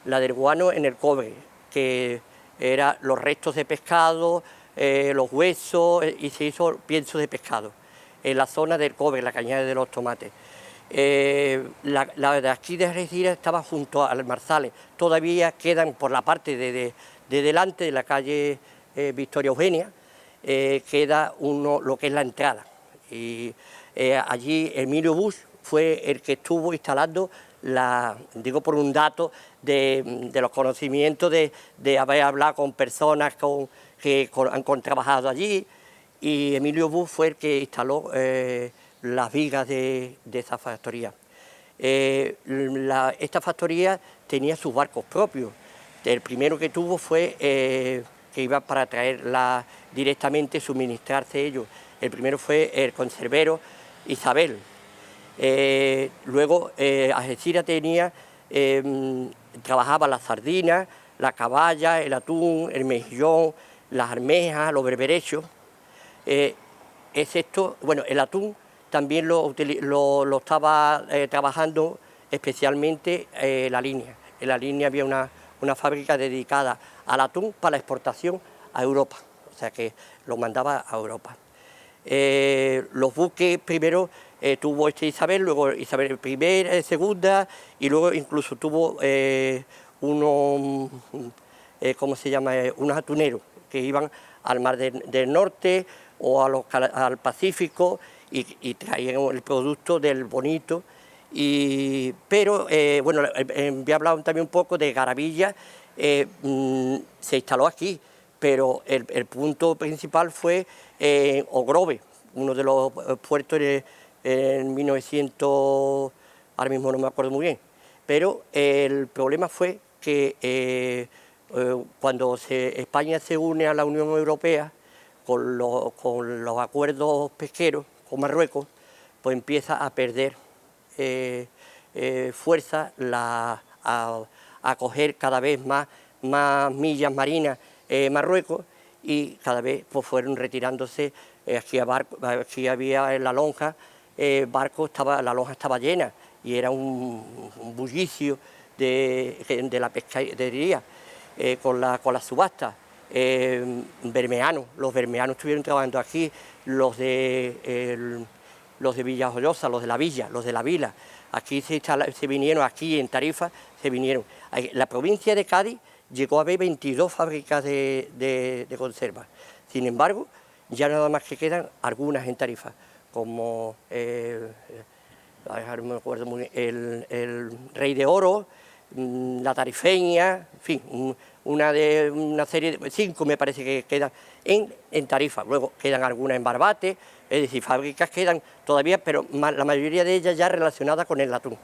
en el Cobre, que eran los restos de pescado, los huesos, y se hizo pienso de pescado en la zona del Cobre, la cañada de los tomates. La de aquí de Algeciras estaba junto al Marsales, todavía quedan por la parte de delante de la calle Victoria Eugenia, queda lo que es la entrada. Y allí Emilio Busch fue el que estuvo instalando, digo por un dato de los conocimientos de haber hablado con personas que han trabajado allí, y Emilio Busch fue el que instaló las vigas de esa factoría. Esta factoría tenía sus barcos propios. El primero que tuvo fue que iba para traerla directamente, suministrarse ellos. El primero fue el conservero Isabel. Luego Algeciras trabajaba la sardina, la caballa, el atún, el mejillón, las almejas, los berberechos. Bueno, el atún también lo estaba trabajando especialmente la línea. En la línea había una fábrica dedicada al atún para la exportación a Europa, o sea que lo mandaba a Europa. Los buques primero tuvo Isabel, luego Isabel I, segunda, y luego incluso tuvo unos atuneros que iban al Mar del Norte o al Pacífico y traían el producto del bonito. Pero bueno, voy a hablar también un poco de Garavilla. Se instaló aquí, pero el punto principal fue o Grove, uno de los puertos en 1900, ahora mismo no me acuerdo muy bien, pero el problema fue que cuando España se une a la Unión Europea con los acuerdos pesqueros con Marruecos, pues empieza a perder fuerza a coger cada vez más millas marinas Marruecos, y cada vez pues fueron retirándose. Aquí había en la lonja barcos, la lonja estaba llena y era un bullicio de la pescadería con la subasta. Los bermeanos estuvieron trabajando aquí, los de Villajoyosa, los de la Villa, los de la Vila. Aquí se vinieron, aquí en Tarifa se vinieron. La provincia de Cádiz llegó a haber 22 fábricas de conservas. Sin embargo, ya nada más que quedan algunas en Tarifa, como no me acuerdo muy bien, el Rey de Oro, la Tarifeña, en fin, una serie de 5 me parece que quedan en Tarifa. Luego quedan algunas en Barbate, es decir, fábricas quedan todavía, pero la mayoría de ellas ya relacionadas con el atún.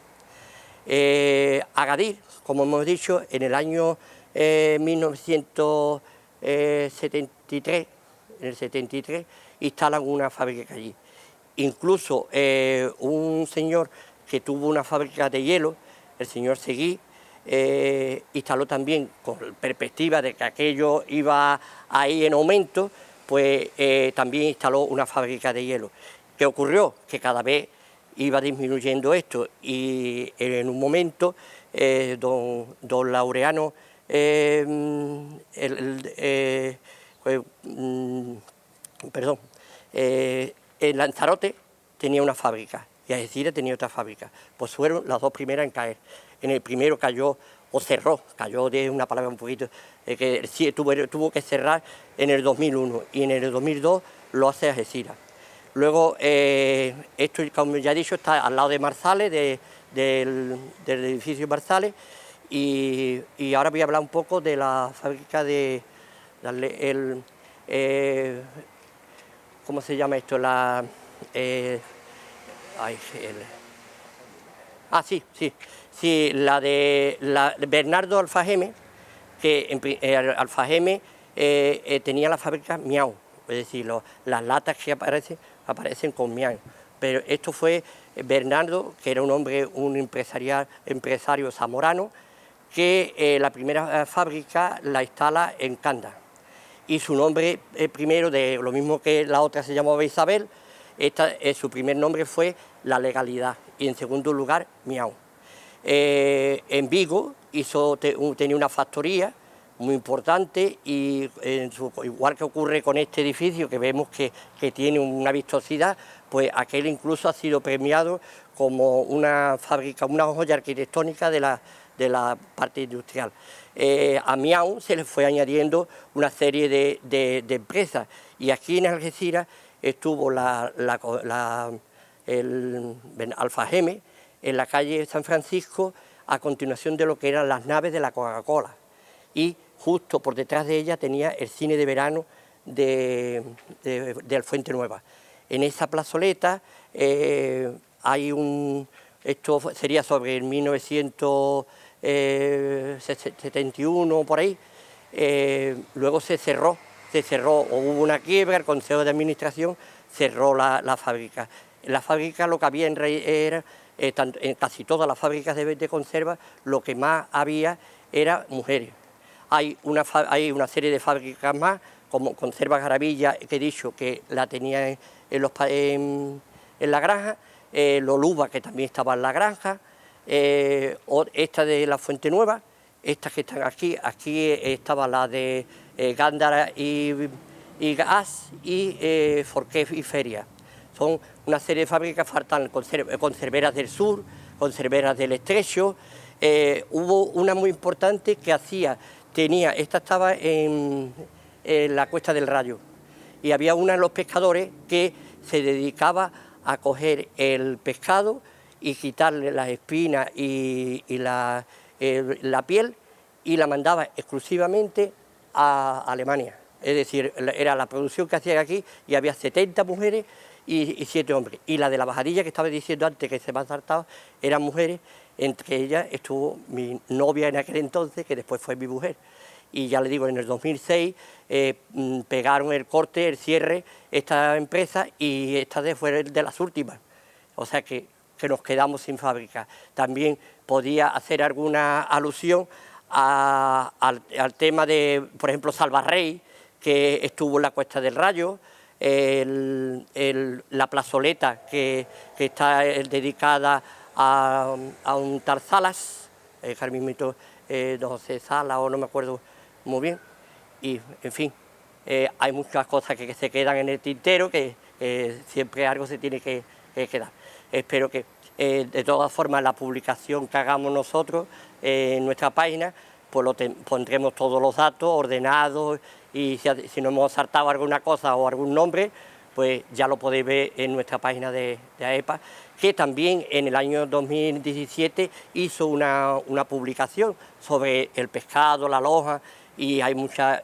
Agadir, como hemos dicho, en el año 1973, en el 73, instalan una fábrica allí. Incluso un señor que tuvo una fábrica de hielo, el señor Seguí, instaló también, con perspectiva de que aquello iba ahí en aumento, pues también instaló una fábrica de hielo. ¿Qué ocurrió? Que cada vez iba disminuyendo esto, y en un momento don Laureano en Lanzarote tenía una fábrica y Algeciras tenía otra fábrica, pues fueron las dos primeras en caer. En el primero cayó, o cerró, cayó de una palabra un poquito, que sí, tuvo que cerrar en el 2001, y en el 2002 lo hace Algeciras. Luego, esto, como ya he dicho, está al lado de Marzales, del edificio Marzales, y ahora voy a hablar un poco de la fábrica ¿cómo se llama esto? Sí, la de Bernardo Alfajeme, que Alfajeme tenía la fábrica Miau, es decir, las latas que aparecen con Miau. Pero esto fue Bernardo, que era un empresario zamorano, que la primera fábrica la instala en Canda. Y su nombre primero, de lo mismo que la otra se llamaba Isabel, su primer nombre fue La Legalidad, y en segundo lugar Miau. En Vigo tenía una factoría muy importante, y igual que ocurre con este edificio, que vemos que tiene una vistosidad, pues aquel incluso ha sido premiado como una fábrica, una joya arquitectónica de la parte industrial. A Miau se le fue añadiendo una serie de empresas, y aquí en Algeciras estuvo el Alfajeme en la calle San Francisco, a continuación de lo que eran las naves de la Coca-Cola, y justo por detrás de ella tenía el cine de verano de Fuente Nueva. En esa plazoleta hay esto sería sobre el 1971, por ahí. Luego se cerró, o hubo una quiebra, el Consejo de Administración cerró la fábrica. En la fábrica lo que había era, en casi todas las fábricas de conserva, lo que más había era mujeres. Hay una serie de fábricas más, como Conservas Garavilla, que he dicho que la tenía en la granja, Loluba, que también estaba en la granja, esta de la Fuente Nueva, estas que están aquí estaba la de Gándara y Gas, y Forqué y Feria. Son una serie de fábricas, faltan Conserveras del Sur, Conserveras del Estrecho. Hubo una muy importante que esta estaba en la Cuesta del Rayo, y había una de los pescadores que se dedicaba a coger el pescado y quitarle las espinas y la piel, y la mandaba exclusivamente a Alemania. es decir, era la producción que hacían aquí y había 70 mujeres y 7 hombres. Y la de la bajadilla que estaba diciendo antes, que se me ha saltado, eran mujeres, entre ellas estuvo mi novia en aquel entonces, que después fue mi mujer. Y ya le digo, en el 2006 pegaron el corte, el cierre, esta empresa, y esta fue de las últimas. O sea que nos quedamos sin fábrica. También podía hacer alguna alusión al tema de, por ejemplo, Salvarrey, que estuvo en la Cuesta del Rayo, la plazoleta que está dedicada a un tal Salas, Carmimito, no sé, Sala o no me acuerdo muy bien, y en fin, hay muchas cosas que se quedan en el tintero, que siempre algo se tiene que quedar. Espero que de todas formas la publicación que hagamos nosotros en nuestra página, pues pondremos todos los datos ordenados, y si nos hemos saltado alguna cosa o algún nombre, pues ya lo podéis ver en nuestra página de AEPA, que también en el año 2017 hizo una publicación sobre el pescado, la loja, y hay muchas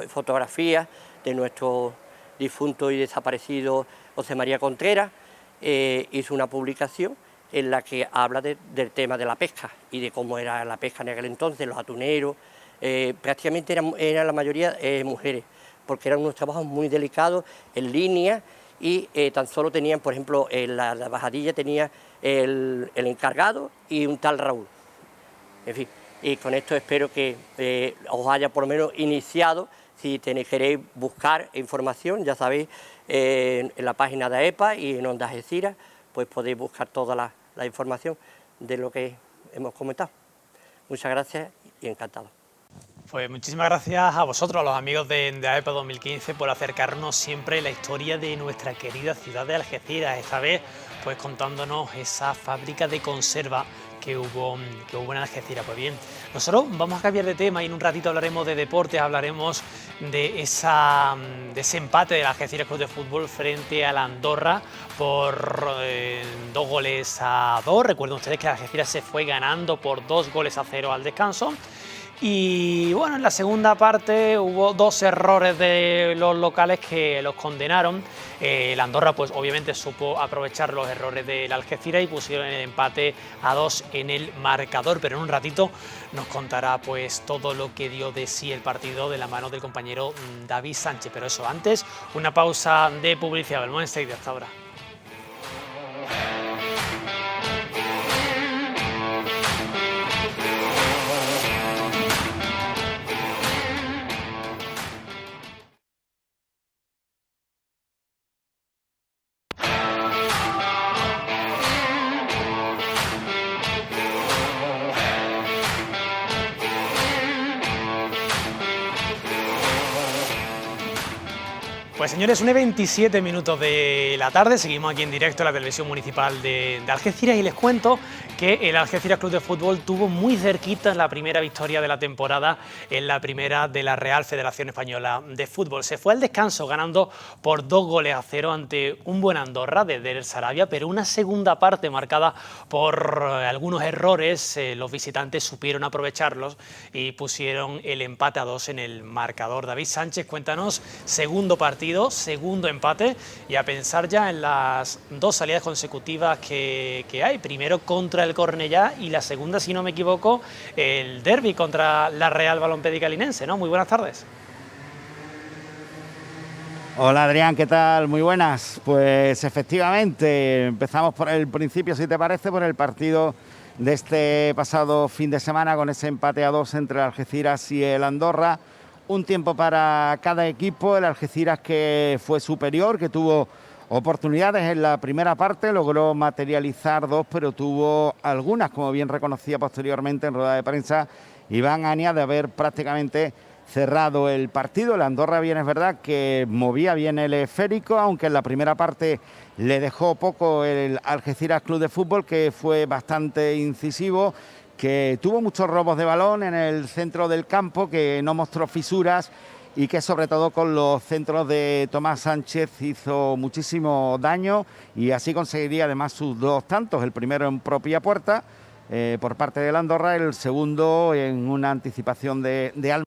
fotografías de nuestro difunto y desaparecido José María Contreras. Hizo una publicación en la que habla del tema de la pesca y de cómo era la pesca en aquel entonces, los atuneros, prácticamente eran la mayoría mujeres, porque eran unos trabajos muy delicados, en línea, y tan solo tenían, por ejemplo, la bajadilla tenía el encargado y un tal Raúl. En fin, y con esto espero que os haya por lo menos iniciado. Si queréis buscar información, ya sabéis, en la página de AEPA y en Onda Algeciras, pues podéis buscar toda la información de lo que hemos comentado. Muchas gracias y encantado. Pues muchísimas gracias a vosotros, a los amigos de AEPA 2015, por acercarnos siempre la historia de nuestra querida ciudad de Algeciras, esta vez pues contándonos esa fábrica de conserva que hubo en Algeciras. Pues bien, nosotros vamos a cambiar de tema y en un ratito hablaremos de deportes, hablaremos de ese empate del Algeciras Club de Fútbol frente a la Andorra por 2-2. Recuerden ustedes que Algeciras se fue ganando por 2-0 al descanso. Y bueno, en la segunda parte hubo 2 errores de los locales que los condenaron. La Andorra pues obviamente supo aprovechar los errores del Algeciras y pusieron el empate a 2 en el marcador, pero en un ratito nos contará pues todo lo que dio de sí el partido de la mano del compañero David Sánchez. Pero eso antes, una pausa de publicidad. Volvemos enseguida, hasta ahora. Pues señores, 1:27 de la tarde, seguimos aquí en directo en la televisión municipal de Algeciras y les cuento que el Algeciras Club de Fútbol tuvo muy cerquita la primera victoria de la temporada en la primera de la Real Federación Española de Fútbol. Se fue al descanso ganando por 2-0 ante un buen Andorra desde el Sarabia, pero una segunda parte marcada por algunos errores, los visitantes supieron aprovecharlos y pusieron el empate a 2 en el marcador. David Sánchez, cuéntanos, segundo partido, segundo empate y a pensar ya en las 2 salidas consecutivas que hay, primero contra el Cornellá y la segunda, si no me equivoco, el derbi contra la Real Balompédica Linense, ¿no? Muy buenas tardes. Hola Adrián, ¿qué tal? Muy buenas. Pues efectivamente, empezamos por el principio, si te parece, por el partido de este pasado fin de semana con ese empate a 2 entre el Algeciras y el Andorra. Un tiempo para cada equipo, el Algeciras que fue superior, que tuvo oportunidades en la primera parte, logró materializar 2, pero tuvo algunas, como bien reconocía posteriormente en rueda de prensa Iván Ania, de haber prácticamente cerrado el partido. El Andorra, bien es verdad que movía bien el esférico, aunque en la primera parte le dejó poco el Algeciras Club de Fútbol, que fue bastante incisivo, que tuvo muchos robos de balón en el centro del campo, que no mostró fisuras y que sobre todo con los centros de Tomás Sánchez hizo muchísimo daño y así conseguiría además sus 2 tantos, el primero en propia puerta por parte del Andorra, el segundo en una anticipación de Alma.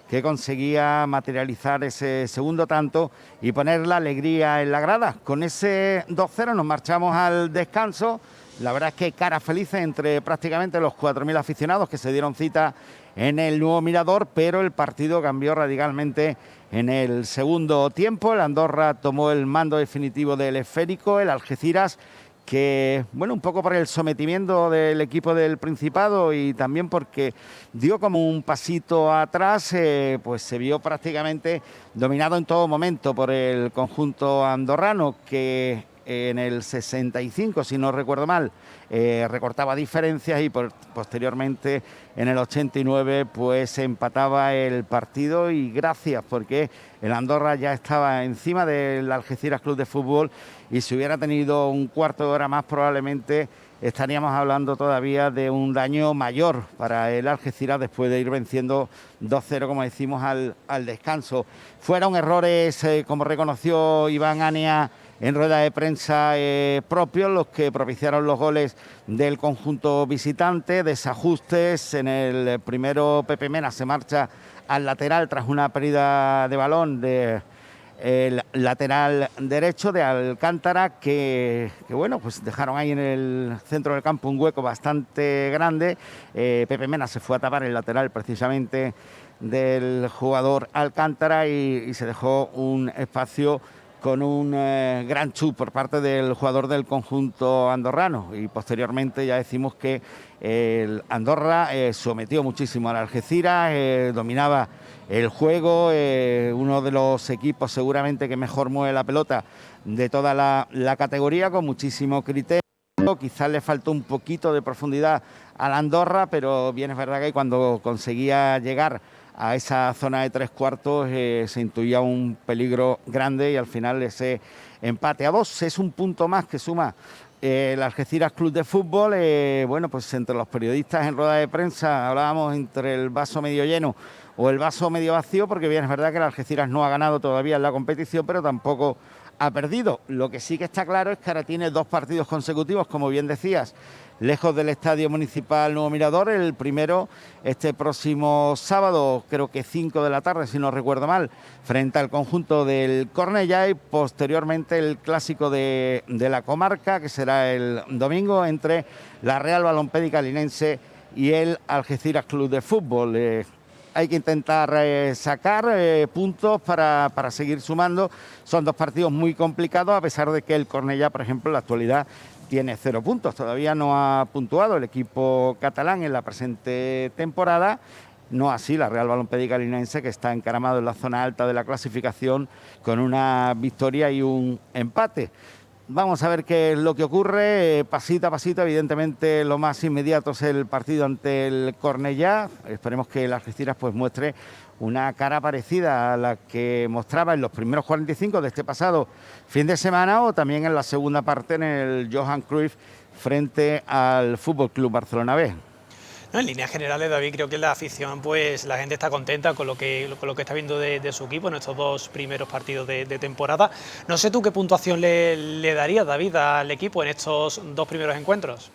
que conseguía materializar ese segundo tanto y poner la alegría en la grada. Con ese 2-0 nos marchamos al descanso. La verdad es que caras felices entre prácticamente los 4.000 aficionados que se dieron cita en el nuevo Mirador, pero el partido cambió radicalmente en el segundo tiempo. El Andorra tomó el mando definitivo del esférico, el Algeciras, que, bueno, un poco por el sometimiento del equipo del Principado y también porque dio como un pasito atrás, pues se vio prácticamente dominado en todo momento por el conjunto andorrano, que en el 65, si no recuerdo mal, recortaba diferencias y posteriormente en el 89 pues empataba el partido, y gracias, porque el Andorra ya estaba encima del Algeciras Club de Fútbol, y si hubiera tenido un cuarto de hora más probablemente estaríamos hablando todavía de un daño mayor para el Algeciras después de ir venciendo 2-0, como decimos, al descanso. Fueron errores, como reconoció Iván Ania en rueda de prensa, propios los que propiciaron los goles del conjunto visitante. Desajustes en el primero. Pepe Mena se marcha al lateral tras una pérdida de balón de el lateral derecho de Alcántara, que bueno, pues dejaron ahí en el centro del campo un hueco bastante grande. Pepe Mena se fue a tapar el lateral precisamente del jugador Alcántara y se dejó un espacio con un gran chut por parte del jugador del conjunto andorrano, y posteriormente ya decimos que el Andorra sometió muchísimo al Algeciras, dominaba el juego, uno de los equipos seguramente que mejor mueve la pelota de toda la categoría, con muchísimo criterio. Quizás le faltó un poquito de profundidad al Andorra, pero bien es verdad que cuando conseguía llegar a esa zona de tres cuartos se intuía un peligro grande, y al final ese empate a 2 es un punto más que suma el Algeciras Club de Fútbol. Bueno, pues entre los periodistas en rueda de prensa hablábamos entre el vaso medio lleno o el vaso medio vacío, porque bien es verdad que el Algeciras no ha ganado todavía en la competición, pero tampoco ha perdido. Lo que sí que está claro es que ahora tiene 2 partidos consecutivos, como bien decías, lejos del Estadio Municipal Nuevo Mirador. El primero este próximo sábado, creo que 5 de la tarde, si no recuerdo mal, frente al conjunto del Cornellá, y posteriormente el clásico de la comarca, que será el domingo, entre la Real Balompédica Linense y el Algeciras Club de Fútbol. Hay que intentar sacar puntos para seguir sumando. Son 2 partidos muy complicados, a pesar de que el Cornellá, por ejemplo, en la actualidad tiene 0 puntos. Todavía no ha puntuado el equipo catalán en la presente temporada. No así la Real Balompédica Linense, que está encaramado en la zona alta de la clasificación con una victoria y un empate. Vamos a ver qué es lo que ocurre, pasito a pasito. Evidentemente lo más inmediato es el partido ante el Cornellá. Esperemos que el Algeciras pues muestre una cara parecida a la que mostraba en los primeros 45 de este pasado fin de semana, o también en la segunda parte en el Johan Cruyff frente al FC Barcelona B. No, en líneas generales, David, creo que la afición, pues la gente está contenta con lo que está viendo de su equipo en estos 2 primeros partidos de temporada. No sé tú qué puntuación le darías, David, al equipo en estos 2 primeros encuentros.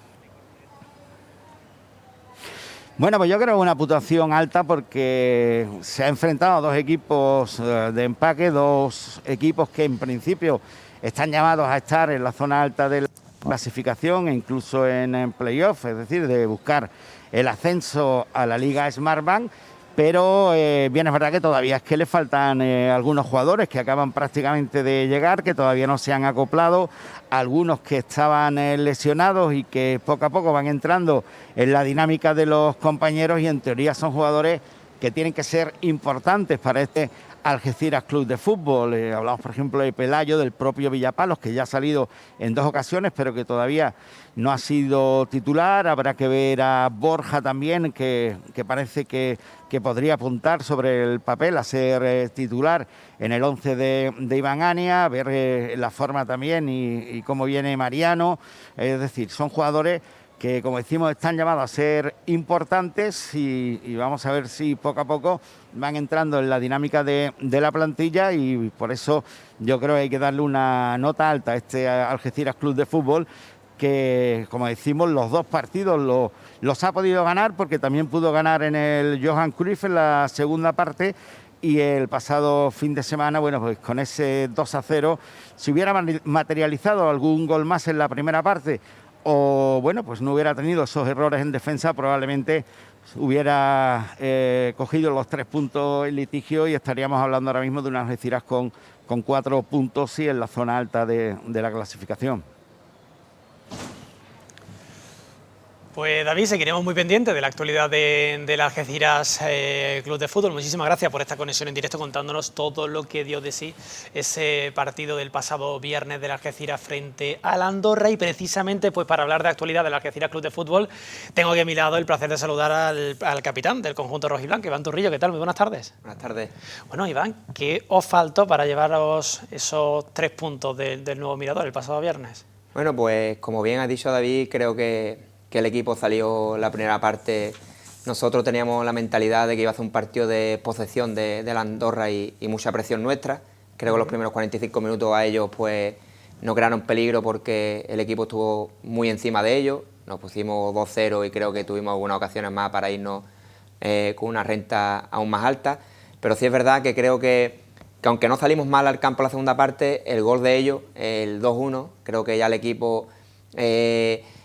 Bueno, pues yo creo una puntuación alta, porque se ha enfrentado a 2 equipos de empaque, 2 equipos que en principio están llamados a estar en la zona alta de la clasificación e incluso en playoff, es decir, de buscar el ascenso a la Liga Smartbank, pero bien es verdad que todavía es que le faltan algunos jugadores que acaban prácticamente de llegar, que todavía no se han acoplado, algunos que estaban lesionados y que poco a poco van entrando en la dinámica de los compañeros, y en teoría son jugadores que tienen que ser importantes para este Algeciras Club de Fútbol. Hablamos, por ejemplo, de Pelayo, del propio Villapalos, que ya ha salido en 2 ocasiones, pero que todavía no ha sido titular. Habrá que ver a Borja también, que parece que podría apuntar sobre el papel a ser titular en el 11 de Iván Ania, ver la forma también y cómo viene Mariano. Es decir, son jugadores que, como decimos, están llamados a ser importantes, y vamos a ver si poco a poco van entrando en la dinámica de la plantilla, y por eso yo creo que hay que darle una nota alta a este Algeciras Club de Fútbol, que, como decimos, los dos partidos los ha podido ganar, porque también pudo ganar en el Johan Cruyff en la segunda parte, y el pasado fin de semana, bueno, pues con ese 2-0, si hubiera materializado algún gol más en la primera parte, o bueno, pues no hubiera tenido esos errores en defensa, probablemente hubiera cogido los 3 puntos en litigio, y estaríamos hablando ahora mismo de unas Algeciras con 4 puntos y en la zona alta de la clasificación. Pues David, seguiremos muy pendientes de la actualidad del Algeciras Club de Fútbol. Muchísimas gracias por esta conexión en directo, contándonos todo lo que dio de sí ese partido del pasado viernes del Algeciras frente al Andorra. Y precisamente pues para hablar de actualidad del Algeciras Club de Fútbol, tengo aquí a mi lado el placer de saludar al capitán del conjunto rojiblanco, Iván Turrillo. ¿Qué tal? Muy buenas tardes. Buenas tardes. Bueno, Iván, ¿qué os faltó para llevaros esos 3 puntos del nuevo Mirador el pasado viernes? Bueno, pues como bien ha dicho David, creo que el equipo salió la primera parte. Nosotros teníamos la mentalidad de que iba a ser un partido de posesión de la Andorra y mucha presión nuestra. Creo que los primeros 45 minutos a ellos pues no crearon peligro, porque el equipo estuvo muy encima de ellos. Nos pusimos 2-0 y creo que tuvimos algunas ocasiones más para irnos con una renta aún más alta. Pero sí es verdad que creo que aunque no salimos mal al campo en la segunda parte, el gol de ellos, el 2-1, creo que ya el equipo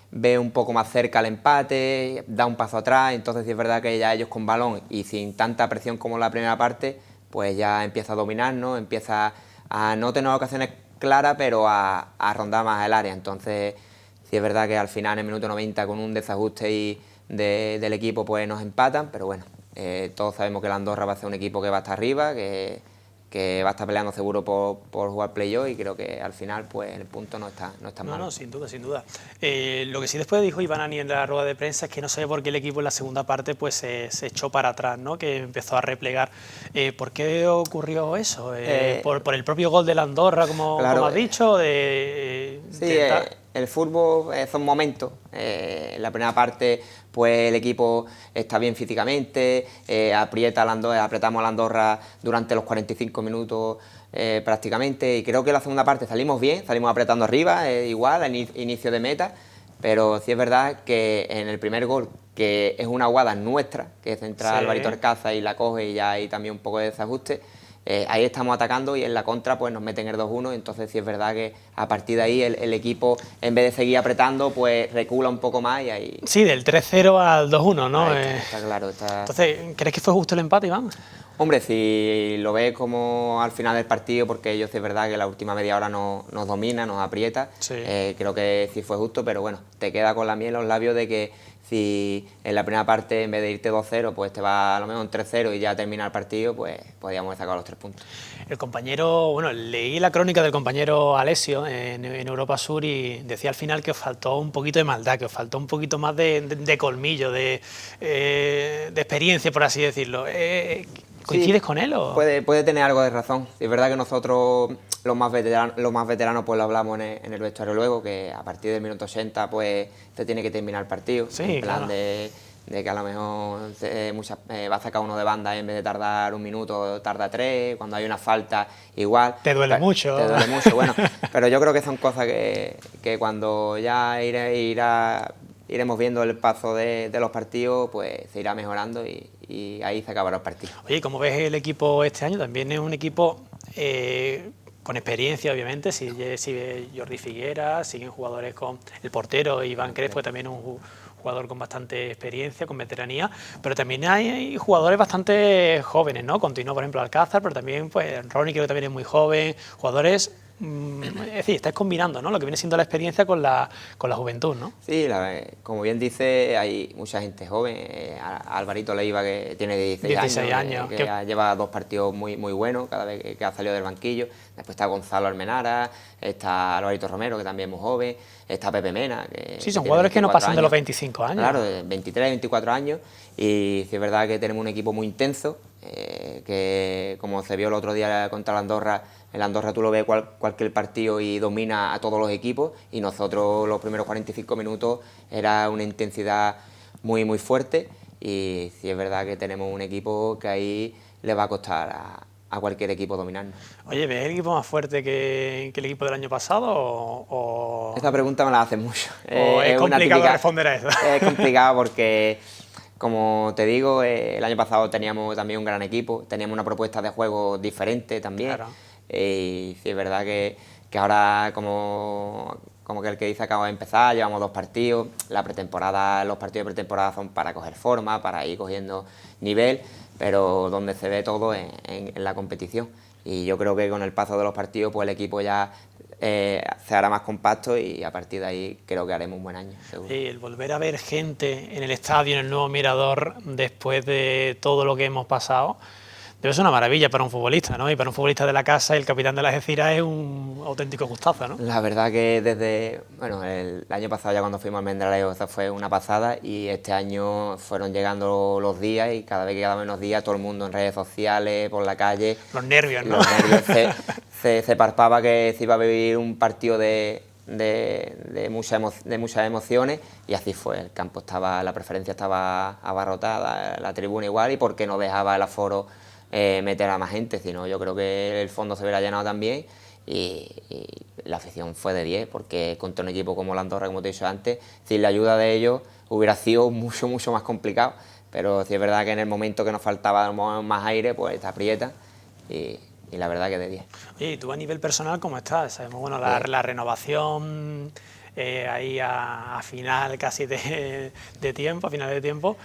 ve un poco más cerca el empate, da un paso atrás. Entonces sí es verdad que ya ellos con balón y sin tanta presión como en la primera parte, pues ya empieza a dominarnos, empieza a no tener ocasiones claras, pero a rondar más el área. Entonces sí es verdad que al final, en el minuto 90, con un desajuste del equipo, pues nos empatan. Pero bueno, todos sabemos que la Andorra va a ser un equipo que va a estar arriba, que va a estar peleando seguro por jugar play-off, y creo que al final pues el punto no está mal. No, sin duda, sin duda. Lo que sí después dijo Iván Ani en la rueda de prensa es que no sabía por qué el equipo en la segunda parte pues se echó para atrás, ¿no? Que empezó a replegar. ¿Por qué ocurrió eso? ¿Por el propio gol de la Andorra, como has dicho? Sí, el fútbol son momentos. En la primera parte pues el equipo está bien físicamente, apretamos a la Andorra durante los 45 minutos prácticamente, y creo que en la segunda parte salimos bien, salimos apretando arriba, igual, al inicio de meta. Pero sí es verdad que en el primer gol, que es una jugada nuestra, que centra Alvarito Arcaza y la coge, y ya hay también un poco de desajuste, ahí estamos atacando, y en la contra pues nos meten el 2-1. Entonces sí es verdad que a partir de ahí el equipo, en vez de seguir apretando, pues recula un poco más, y ahí... Sí, del 3-0 al 2-1, ¿no? Está claro. Entonces, ¿crees que fue justo el empate, Iván? Hombre, si lo ves como al final del partido, porque ellos sí es verdad que la última media hora nos domina, nos aprieta, creo que sí fue justo, pero bueno, te queda con la miel en los labios de que si en la primera parte, en vez de irte 2-0, pues te va a lo mejor un 3-0 y ya termina el partido, pues podíamos haber sacado los 3 puntos. El compañero, bueno, leí la crónica del compañero Alessio en Europa Sur, y decía al final que os faltó un poquito de maldad, que os faltó un poquito más de colmillo, de experiencia, por así decirlo. ¿Coincides con él? ¿O? Puede tener algo de razón. Es verdad que nosotros, los más veteranos, pues lo hablamos en el vestuario luego, que a partir del minuto 80 pues se tiene que terminar el partido. En plan de que a lo mejor va a sacar uno de banda, en vez de tardar 1 minuto, tarda 3, cuando hay una falta igual. Te duele mucho. Te duele mucho, bueno. Pero yo creo que son cosas que cuando ya iremos viendo el paso de los partidos, pues se irá mejorando, y ahí se acabará el partido. Oye, ¿cómo ves el equipo este año? También es un equipo con experiencia, obviamente. Sigue Jordi Figuera, siguen jugadores con el portero Iván Crespo, también un jugador con bastante experiencia, con veteranía, pero también hay jugadores bastante jóvenes, ¿no? Continúa, por ejemplo, Alcázar, pero también pues Ronnie, creo que también es muy joven, jugadores... Es decir, estáis combinando, ¿no?, lo que viene siendo la experiencia con la juventud, ¿no? Sí, como bien dice, hay mucha gente joven. Alvarito Leiva, que tiene 16 años. Que lleva 2 partidos muy buenos cada vez que ha salido del banquillo. Después está Gonzalo Almenara, está Alvarito Romero, que también es muy joven, está Pepe Mena. Sí, son jugadores que no pasan de los 25 años. Claro, 23, 24 años. Y sí es verdad que tenemos un equipo muy intenso, que como se vio el otro día contra la Andorra, el Andorra tú lo ves cualquier partido y domina a todos los equipos, y nosotros los primeros 45 minutos era una intensidad muy fuerte, y sí es verdad que tenemos un equipo que ahí le va a costar a cualquier equipo dominarnos. Oye, ¿ves el equipo más fuerte que el equipo del año pasado o...? Esta pregunta me la hacen mucho. ¿O es complicado responder a eso? Es complicado porque, como te digo, el año pasado teníamos también un gran equipo, teníamos una propuesta de juego diferente también. Claro. Y sí, es verdad que ahora, como que el que dice acaba de empezar, llevamos 2 partidos, los partidos de pretemporada son para coger forma, para ir cogiendo nivel, pero donde se ve todo en la competición. Y yo creo que con el paso de los partidos, pues el equipo ya se hará más compacto y a partir de ahí creo que haremos un buen año, seguro. Sí, el volver a ver gente en el estadio, en el nuevo Mirador, después de todo lo que hemos pasado, debe ser una maravilla para un futbolista, ¿no? Y para un futbolista de la casa, el capitán de la Algeciras es un auténtico gustazo, ¿no? La verdad que desde, bueno, el año pasado ya cuando fuimos al Mendralejo, eso fue una pasada, y este año fueron llegando los días y cada vez que quedaban menos días todo el mundo en redes sociales, por la calle. Los nervios, ¿no? Los nervios, se parpaba que se iba a vivir un partido de muchas emociones, y así fue. El campo estaba, la preferencia estaba abarrotada, la tribuna igual, y porque no dejaba el aforo meter a más gente, sino yo creo que el fondo se hubiera llenado también, y la afición fue de 10, porque contra un equipo como la Andorra, como te he dicho antes, sin la ayuda de ellos hubiera sido mucho más complicado, pero sí es verdad que en el momento que nos faltaba más aire, pues te aprieta, y la verdad que de 10. Oye, ¿y tú a nivel personal cómo estás? Sabemos, bueno, la renovación ahí a final casi de tiempo, a final de tiempo.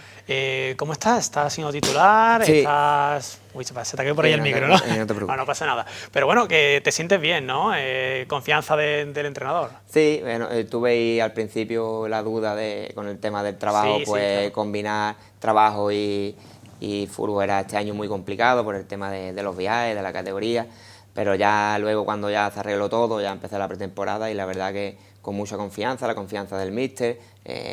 ¿Cómo estás? ¿Estás siendo titular? Sí. ¿Estás...? Uy, se te ha caído por ahí el micro, ¿no? No te preocupes. Bueno, no pasa nada. Pero bueno, que te sientes bien, ¿no? Confianza del entrenador. Sí, bueno, tuve ahí al principio la duda con el tema del trabajo, Sí, pues claro. combinar trabajo y fútbol era este año muy complicado por el tema de los viajes, de la categoría, pero ya luego cuando ya se arregló todo, ya empecé la pretemporada y la verdad que con mucha confianza, la confianza del míster,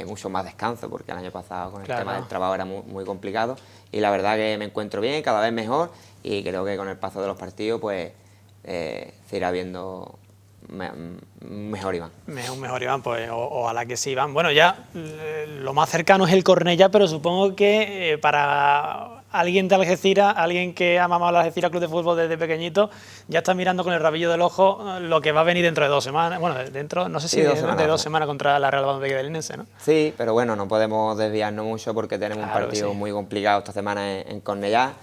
mucho más descanso, porque el año pasado con el tema del trabajo era muy complicado, y la verdad que me encuentro bien, cada vez mejor, y creo que con el paso de los partidos pues se irá viendo mejor Iván. Mejor Iván, pues ojalá que sí, Iván. Bueno, ya lo más cercano es el Cornellá, pero supongo que para alguien de Algeciras, alguien que ha mamado la Algeciras Club de Fútbol desde pequeñito, ya está mirando con el rabillo del ojo lo que va a venir dentro de 2 semanas. Bueno, no sé si dentro de 2 semanas contra la Real Valladolid del Linense, ¿no? Sí, pero bueno, no podemos desviarnos mucho porque tenemos un partido sí. muy complicado esta semana en Cornellá,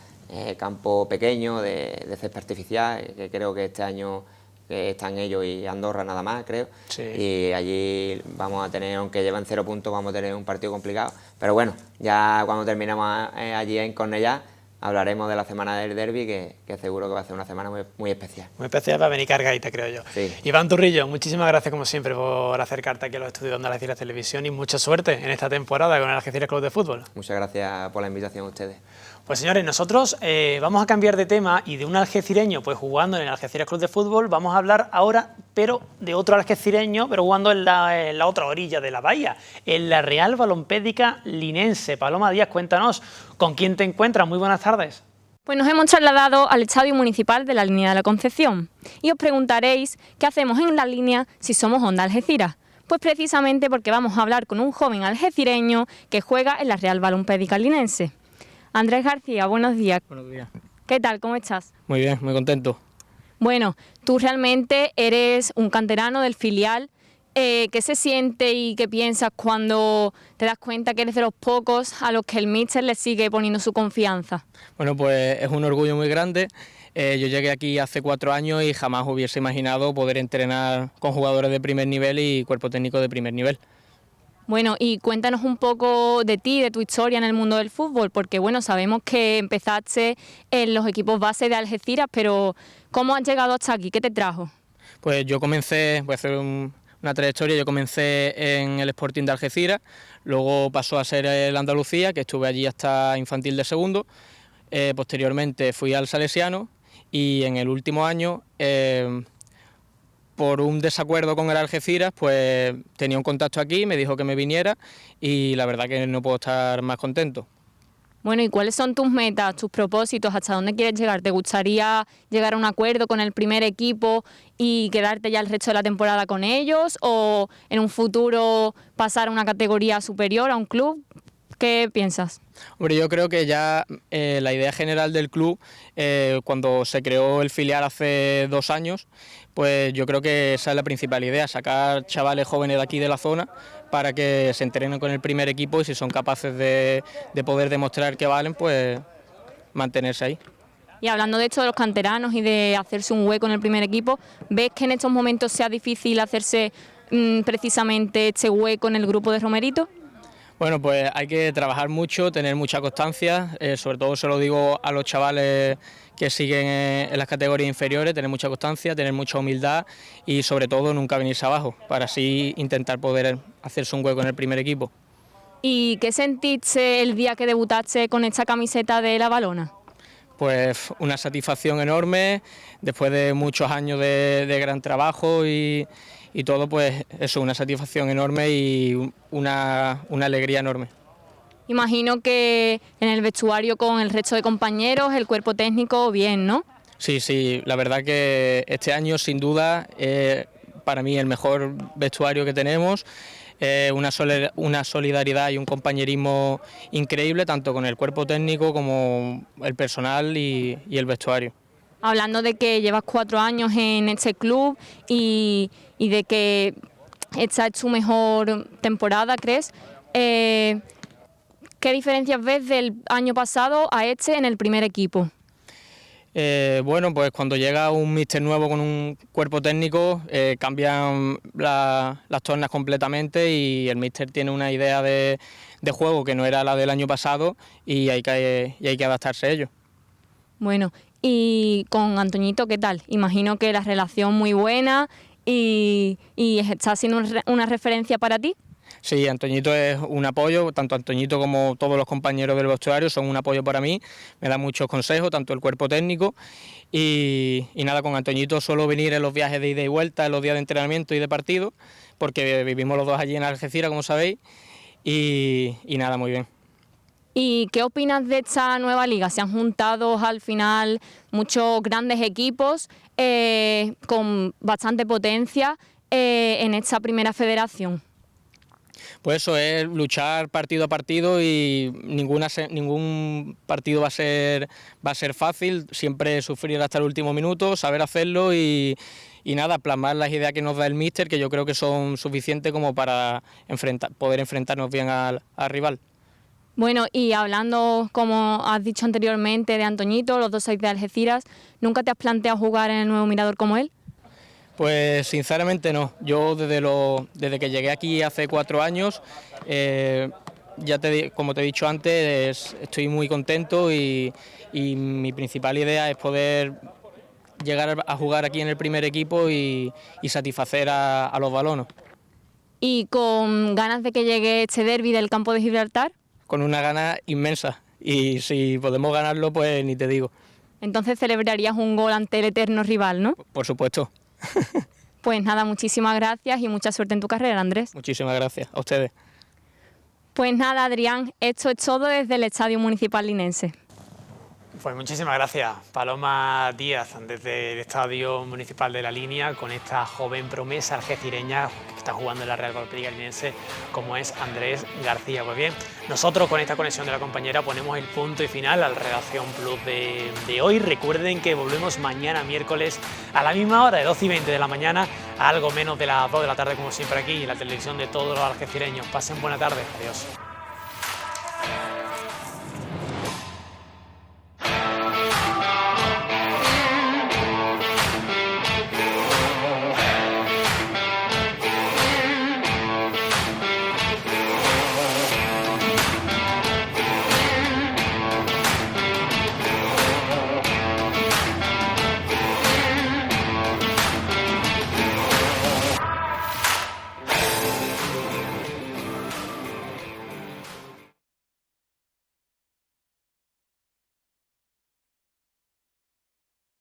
campo pequeño de césped artificial, que creo que este año están ellos y Andorra nada más, creo. Sí. Y allí vamos a tener, aunque llevan 0 puntos, vamos a tener un partido complicado. Pero bueno, ya cuando terminemos allí en Cornellá, hablaremos de la semana del derbi, que seguro que va a ser una semana muy especial. Muy especial para venir cargadita, creo yo. Sí. Iván Turrillo, muchísimas gracias como siempre por acercarte aquí a los estudios de Algeciras Televisión y mucha suerte en esta temporada con el Algeciras Club de Fútbol. Muchas gracias por la invitación a ustedes. Pues señores, nosotros vamos a cambiar de tema y de un algecireño pues jugando en el Algeciras Club de Fútbol vamos a hablar ahora, pero de otro algecireño, pero jugando en la otra orilla de la bahía, en la Real Balompédica Linense. Paloma Díaz, cuéntanos, ¿con quién te encuentras? Muy buenas tardes. Pues nos hemos trasladado al Estadio Municipal de la Línea de la Concepción y os preguntaréis qué hacemos en la línea si somos Onda Algeciras. Pues precisamente porque vamos a hablar con un joven algecireño que juega en la Real Balompédica Linense. Andrés García, buenos días. Buenos días. ¿Qué tal? ¿Cómo estás? Muy bien, muy contento. Bueno, tú realmente eres un canterano del filial. ¿Qué se siente y qué piensas cuando te das cuenta que eres de los pocos a los que el míster le sigue poniendo su confianza? Bueno, pues es un orgullo muy grande. Yo llegué aquí hace 4 años y jamás hubiese imaginado poder entrenar con jugadores de primer nivel y cuerpo técnico de primer nivel. Bueno, y cuéntanos un poco de ti, de tu historia en el mundo del fútbol, porque bueno, sabemos que empezaste en los equipos base de Algeciras, pero ¿cómo has llegado hasta aquí? ¿Qué te trajo? Pues yo comencé, voy a hacer una trayectoria, yo comencé en el Sporting de Algeciras, luego pasó a ser el Andalucía, que estuve allí hasta infantil de segundo, posteriormente fui al Salesiano y en el último año, por un desacuerdo con el Algeciras, pues tenía un contacto aquí, me dijo que me viniera y la verdad que no puedo estar más contento. Bueno, ¿y cuáles son tus metas, tus propósitos? ¿Hasta dónde quieres llegar? ¿Te gustaría llegar a un acuerdo con el primer equipo y quedarte ya el resto de la temporada con ellos? ¿O en un futuro pasar a una categoría superior, a un club? ¿Qué piensas? Hombre, yo creo que ya la idea general del club, cuando se creó el filial hace 2 años, pues yo creo que esa es la principal idea, sacar chavales jóvenes de aquí de la zona para que se entrenen con el primer equipo y si son capaces de poder demostrar que valen, pues mantenerse ahí. Y hablando de esto de los canteranos y de hacerse un hueco en el primer equipo, ¿ves que en estos momentos sea difícil hacerse precisamente este hueco en el grupo de Romerito? Bueno, pues hay que trabajar mucho, tener mucha constancia, sobre todo se lo digo a los chavales que siguen en las categorías inferiores, tener mucha constancia, tener mucha humildad y sobre todo nunca venirse abajo, para así intentar poder hacerse un hueco en el primer equipo. ¿Y qué sentiste el día que debutaste con esta camiseta de la Valona? Pues una satisfacción enorme, después de muchos años de gran trabajo y todo, pues eso, una satisfacción enorme y una alegría enorme. Imagino que en el vestuario con el resto de compañeros, el cuerpo técnico, bien, ¿no? Sí, la verdad que este año sin duda para mí el mejor vestuario que tenemos, una solidaridad y un compañerismo increíble, tanto con el cuerpo técnico como el personal y el vestuario. Hablando de que llevas 4 años en este club y de que esta es tu mejor temporada, ¿crees? ¿Qué diferencias ves del año pasado a este en el primer equipo? Bueno, pues cuando llega un míster nuevo con un cuerpo técnico cambian las tornas completamente y el míster tiene una idea de juego que no era la del año pasado y hay que adaptarse a ello. Bueno, y con Antoñito, ¿qué tal? Imagino que la relación muy buena y está siendo una referencia para ti. Sí, Antoñito es un apoyo, tanto Antoñito como todos los compañeros del vestuario son un apoyo para mí, me da muchos consejos, tanto el cuerpo técnico y nada, con Antoñito suelo venir en los viajes de ida y vuelta, en los días de entrenamiento y de partido, porque vivimos los dos allí en Algeciras, como sabéis, y nada, muy bien. ¿Y qué opinas de esta nueva liga? Se han juntado al final muchos grandes equipos con bastante potencia en esta primera federación. Pues eso es luchar partido a partido y ningún partido va a ser fácil, siempre sufrir hasta el último minuto, saber hacerlo y nada, plasmar las ideas que nos da el míster, que yo creo que son suficientes como para poder enfrentarnos bien al rival. Bueno, y hablando, como has dicho anteriormente, de Antoñito, los dos sois de Algeciras, ¿nunca te has planteado jugar en el Nuevo Mirador como él? Pues sinceramente no, yo desde que llegué aquí hace 4 años, como te he dicho antes, estoy muy contento y mi principal idea es poder llegar a jugar aquí en el primer equipo y satisfacer a los balonos. ¿Y con ganas de que llegue este derbi del campo de Gibraltar? Con una gana inmensa y si podemos ganarlo, pues ni te digo. Entonces celebrarías un gol ante el eterno rival, ¿no? Por supuesto. Pues nada, muchísimas gracias y mucha suerte en tu carrera, Andrés. Muchísimas gracias, a ustedes. Pues nada, Adrián, esto es todo desde el Estadio Municipal Linense. Pues muchísimas gracias, Paloma Díaz, desde el Estadio Municipal de La Línea, con esta joven promesa algecireña que está jugando en la Real Club Liga Linense, como es Andrés García. Pues bien, nosotros con esta conexión de la compañera ponemos el punto y final al Redacción Plus de hoy. Recuerden que volvemos mañana miércoles a la misma hora, de 12:20 de la mañana, a algo menos de las 2 de la tarde, como siempre aquí, en la televisión de todos los algecireños. Pasen buena tarde, adiós.